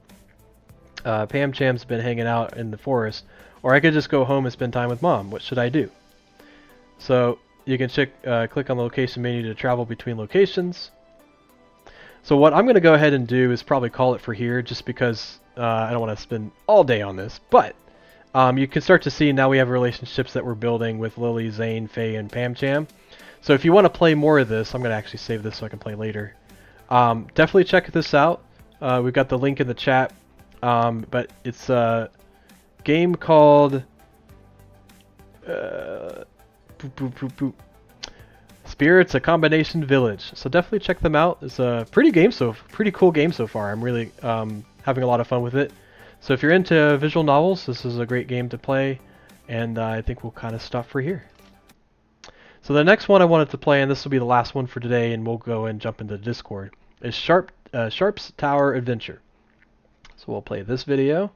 Pam Cham's been hanging out in the forest, or I could just go home and spend time with Mom. What should I do? So, You can click on the location menu to travel between locations. So what I'm going to go ahead and do is probably call it for here, just because I don't want to spend all day on this. But you can start to see now we have relationships that we're building with Lily, Zane, Faye, and Pam Cham. So if you want to play more of this, I'm going to actually save this so I can play later. Definitely check this out. We've got the link in the chat. But it's a game called Spirits, a Combination Village. So definitely check them out. It's a pretty cool game so far. I'm really having a lot of fun with it. So if you're into visual novels, this is a great game to play, and I think we'll kind of stop for here. So the next one I wanted to play, and this will be the last one for today, and we'll go and jump into Discord, is Sharp's Tower Adventure. So we'll play this video.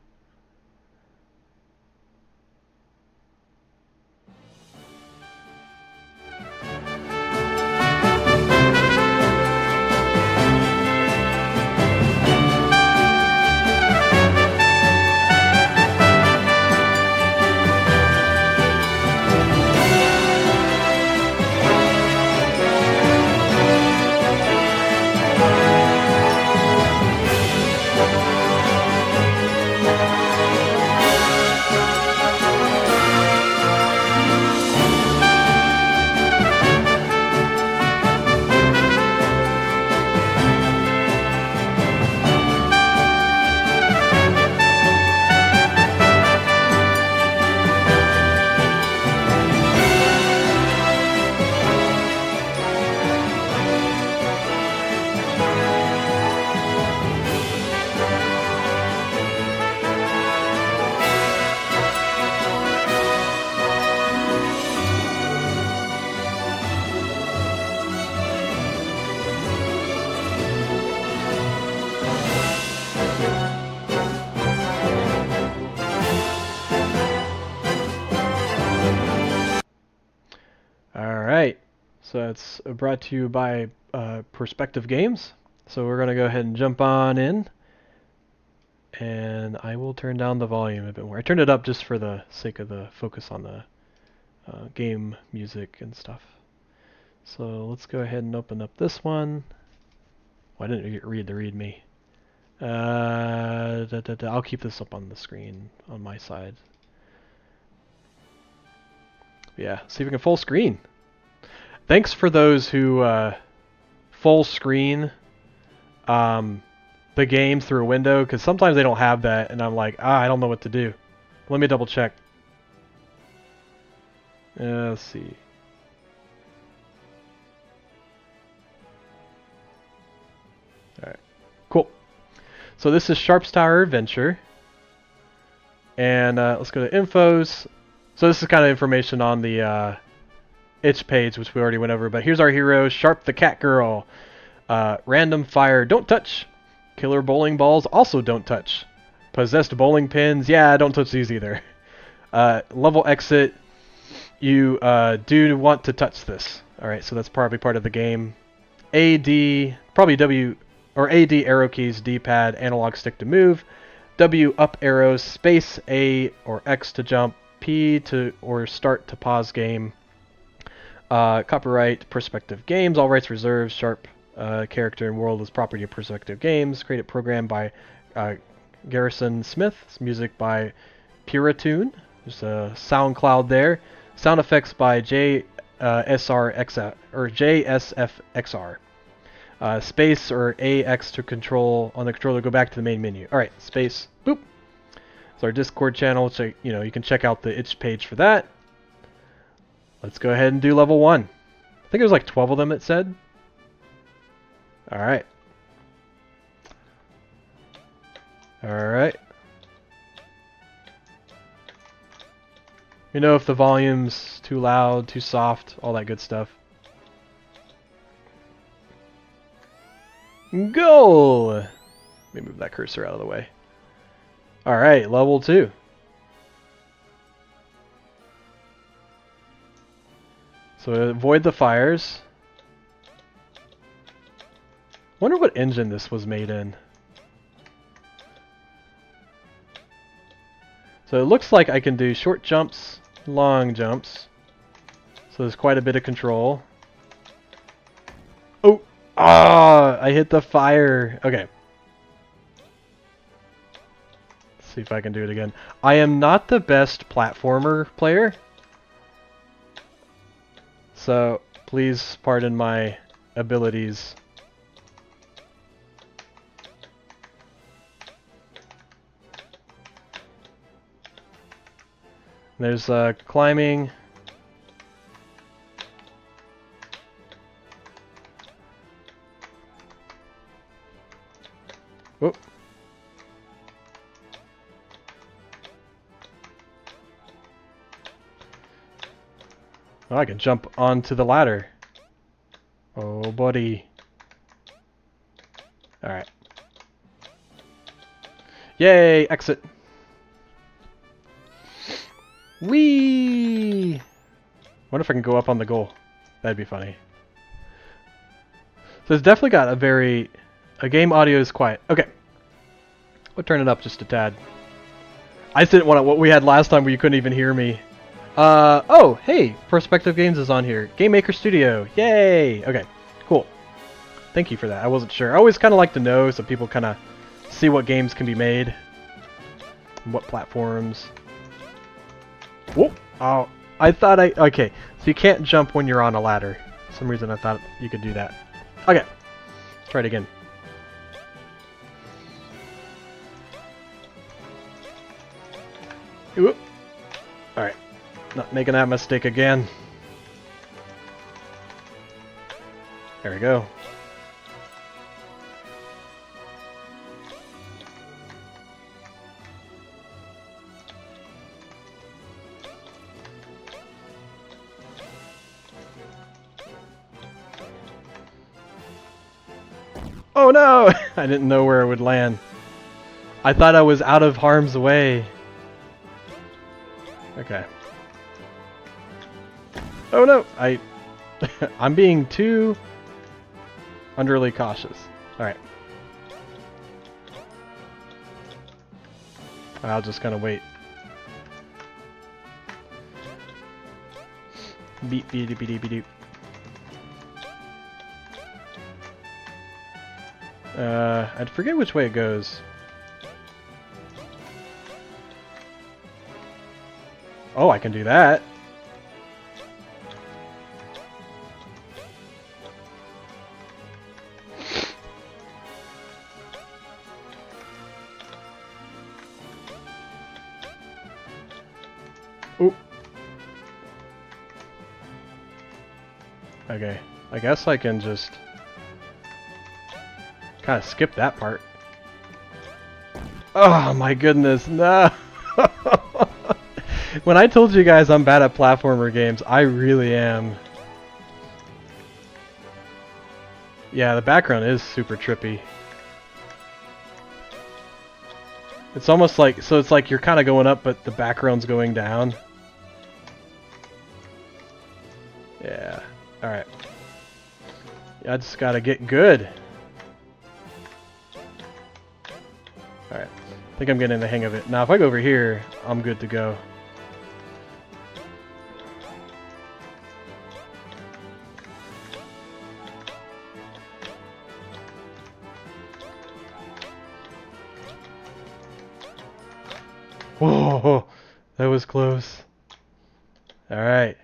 Alright, so it's brought to you by Perspective Games. So we're going to go ahead and jump on in. And I will turn down the volume a bit more. I turned it up just for the sake of the focus on the game music and stuff. So let's go ahead and open up this one. Why didn't you read the README? I'll keep this up on the screen on my side. Yeah, see if we can full screen. Thanks for those who full screen the game through a window, because sometimes they don't have that, and I'm like, I don't know what to do. Let me double check. Let's see. Alright, cool. So this is Sharp's Tower Adventure. And let's go to infos. So this is kind of information on the itch page, which we already went over. But here's our heroes: Sharp the Cat Girl, Random Fire, don't touch. Killer Bowling Balls, also don't touch. Possessed Bowling Pins, yeah, don't touch these either. Level Exit, you do want to touch this. Alright, so that's probably part of the game. AD, probably W or AD arrow keys, D-pad, analog stick to move. W up arrows, space A or X to jump, P to or start to pause game. Copyright Perspective Games, all rights reserved. Sharp character and world is property of Perspective Games. Created program by Garrison Smith. Music by Puritune. There's a SoundCloud there. Sound effects by JSFXR. Space or AX to control on the controller. Go back to the main menu. All right, space. Boop. It's our Discord channel, so you can check out the itch page for that. Let's go ahead and do level 1. I think it was like 12 of them, it said. All right. All right. You know if the volume's too loud, too soft, all that good stuff. Goal! Let me move that cursor out of the way. Alright, level 2. So avoid the fires. Wonder what engine this was made in. So it looks like I can do short jumps, long jumps. So there's quite a bit of control. Oh! Ah! I hit the fire! Okay. Let's see if I can do it again. I am not the best platformer player. So, please pardon my abilities. There's climbing. Oh. Oh, I can jump onto the ladder. Oh, buddy. Alright. Yay! Exit. Whee! Wonder if I can go up on the goal. That'd be funny. So it's definitely got a very... game audio is quiet. Okay. We'll turn it up just a tad. I just didn't want what we had last time where you couldn't even hear me. Oh, hey! Perspective Games is on here. Game Maker Studio. Yay! Okay, cool. Thank you for that. I wasn't sure. I always kind of like to know so people kind of see what games can be made. And what platforms. Whoa! Oh, I thought okay, so you can't jump when you're on a ladder. For some reason I thought you could do that. Okay. Try it again. Whoop. Alright. Not making that mistake again. There we go. Oh no! I didn't know where it would land. I thought I was out of harm's way. Okay. Oh no! I'm being too underly cautious. Alright. I'll just kind of wait. Beep beep beep beep beep. I forget which way it goes. Oh, I can do that. Oop. Okay, I guess I can just kind of skip that part. Oh my goodness, no! When I told you guys I'm bad at platformer games, I really am. Yeah, the background is super trippy. It's almost like, so it's like you're kind of going up, but the background's going down. Yeah, alright. Yeah, I just gotta get good. Alright, I think I'm getting the hang of it. Now if I go over here, I'm good to go. Whoa, that was close. Alright.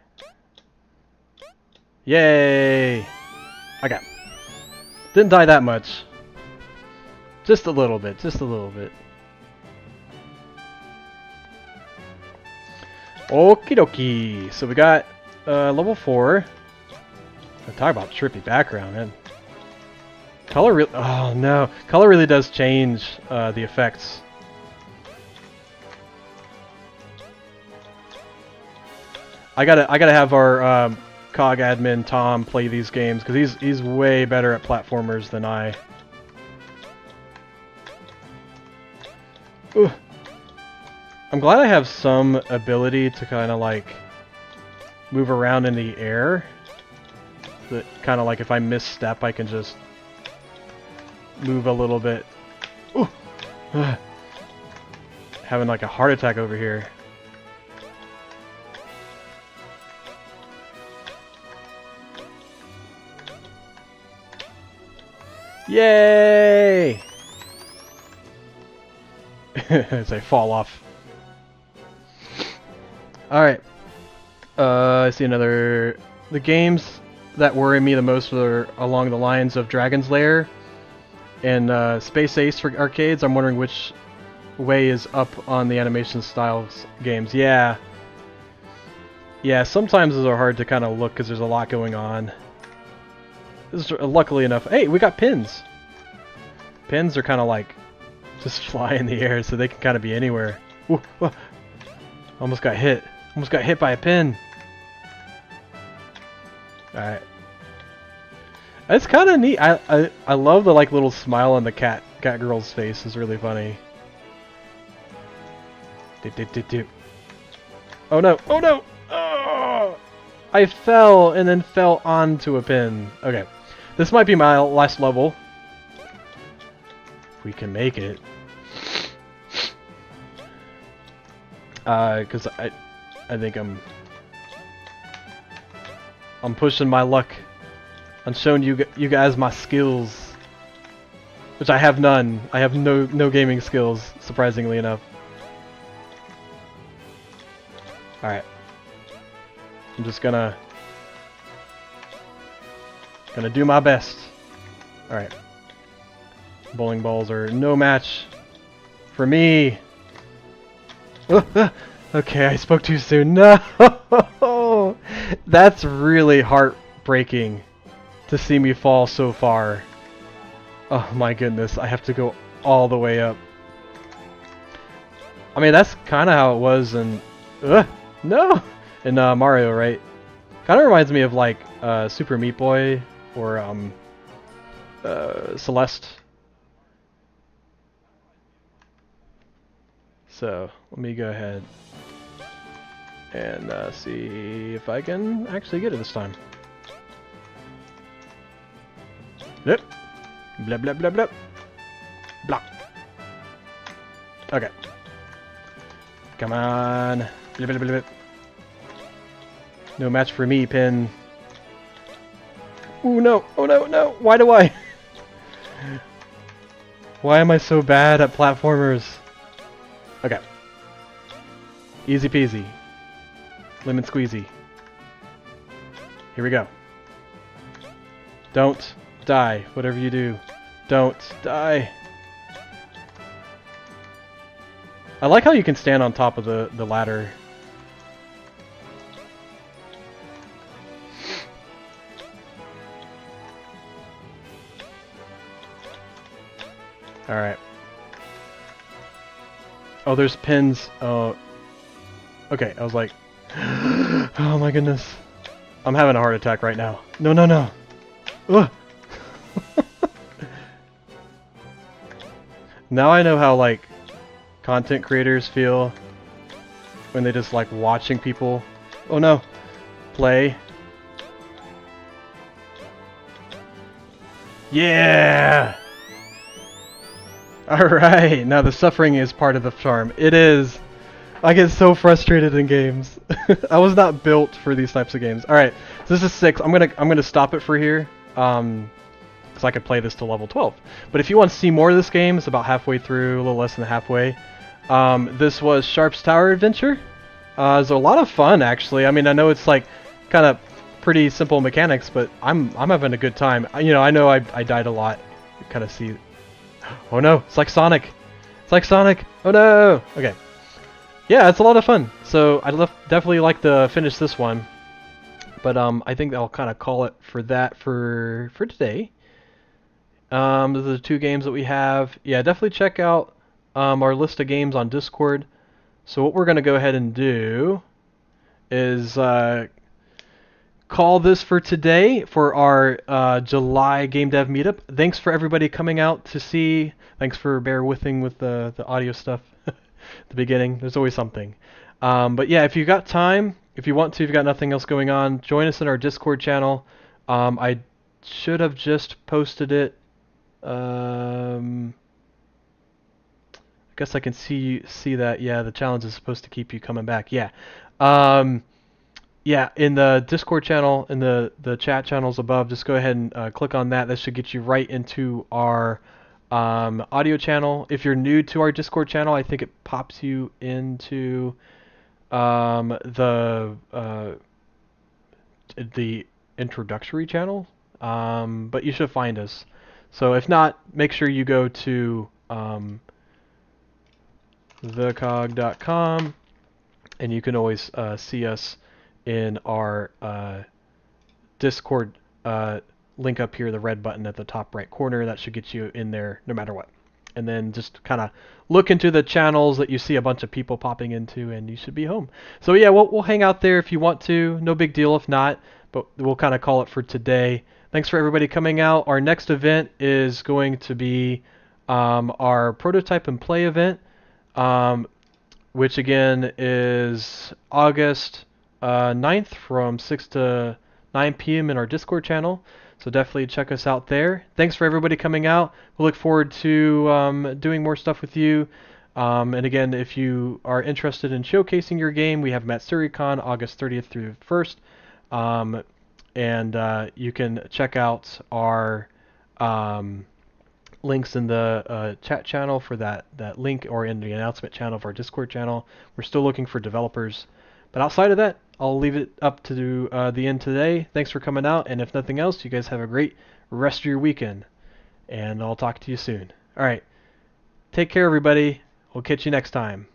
Yay! Okay. Didn't die that much. Just a little bit, just a little bit. Okie dokie. So we got level 4. Talk about trippy background, man. Color really, oh no. Color really does change the effects. I gotta have our COGG admin Tom play these games because he's way better at platformers than I. Ooh. I'm glad I have some ability to kind of like move around in the air. That kind of like if I misstep, I can just move a little bit. Ooh. Having like a heart attack over here. Yay! As I fall off. Alright. I see another... The games that worry me the most are along the lines of Dragon's Lair and Space Ace for arcades. I'm wondering which way is up on the animation styles games. Yeah. Yeah, sometimes those are hard to kind of look because there's a lot going on. This is, luckily enough... Hey, we got pins! Pins are kind of like... just fly in the air, so they can kind of be anywhere. Ooh, almost got hit. Almost got hit by a pin. Alright. It's kind of neat. I love the like little smile on the cat girl's face. Is really funny. Oh no! Oh no! Oh! I fell and then fell onto a pin. Okay. This might be my last level. If we can make it. Because I think I'm pushing my luck. I'm showing you guys my skills, which I have none. I have no gaming skills, surprisingly enough. All right, I'm just gonna do my best. All right, bowling balls are no match for me. Okay, I spoke too soon. No! That's really heartbreaking to see me fall so far. Oh my goodness, I have to go all the way up. I mean, that's kind of how it was in... no! In Mario, right? Kind of reminds me of like Super Meat Boy or Celeste. So, let me go ahead and see if I can actually get it this time. Yep. Blah blah blah blah. Blah. Okay. Come on. Blah blah blah blah. No match for me, pin. Ooh no! Oh no no! Why do I? Why am I so bad at platformers? Okay. Easy peasy. Lemon squeezy. Here we go. Don't die. Whatever you do. Don't die. I like how you can stand on top of the ladder. Alright. Oh, there's pins. Oh. Okay, I was like... oh my goodness. I'm having a heart attack right now. No, no, no. Ugh. Now I know how, like, content creators feel when they just like watching people... Oh no. Play. Yeah! Alright, now the suffering is part of the charm. It is. I get so frustrated in games. I was not built for these types of games. Alright, so this is 6. I'm gonna stop it for here. Because I could play this to level 12. But if you want to see more of this game, it's about halfway through, a little less than halfway. This was Sharp's Tower Adventure. It was a lot of fun, actually. I mean, I know it's like kind of pretty simple mechanics, but I'm having a good time. You know, I know I died a lot. You kind of see. Oh no, it's like Sonic. It's like Sonic. Oh no. Okay. Yeah, it's a lot of fun. So I'd definitely like to finish this one. But I think I'll kind of call it for that for today. Those are the 2 games that we have. Yeah, definitely check out our list of games on Discord. So what we're going to go ahead and do is call this for today for our July Game Dev Meetup. Thanks for everybody coming out to see. Thanks for bear withing with the audio stuff at the beginning. There's always something. But yeah, if you've got time, if you want to, if you've got nothing else going on, join us in our Discord channel. I should have just posted it. I guess I can see that. Yeah, the challenge is supposed to keep you coming back. Yeah. Yeah, in the Discord channel, in the chat channels above, just go ahead and click on that. That should get you right into our audio channel. If you're new to our Discord channel, I think it pops you into the introductory channel, but you should find us. So if not, make sure you go to thecog.com, and you can always see us in our Discord link up here, the red button at the top right corner. That should get you in there no matter what. And then just kind of look into the channels that you see a bunch of people popping into, and you should be home. So yeah, we'll hang out there if you want to. No big deal if not, but we'll kind of call it for today. Thanks for everybody coming out. Our next event is going to be our prototype and play event, which again is August 9th from 6 to 9 p.m. in our Discord channel. So definitely check us out there. Thanks for everybody coming out. We look forward to doing more stuff with you. And again, if you are interested in showcasing your game, we have MatsuriCon August 30th through 1st. And you can check out our links in the chat channel for that link, or in the announcement channel of our Discord channel. We're still looking for developers. But outside of that, I'll leave it up to the end today. Thanks for coming out, and if nothing else, you guys have a great rest of your weekend. And I'll talk to you soon. All right. Take care, everybody. We'll catch you next time.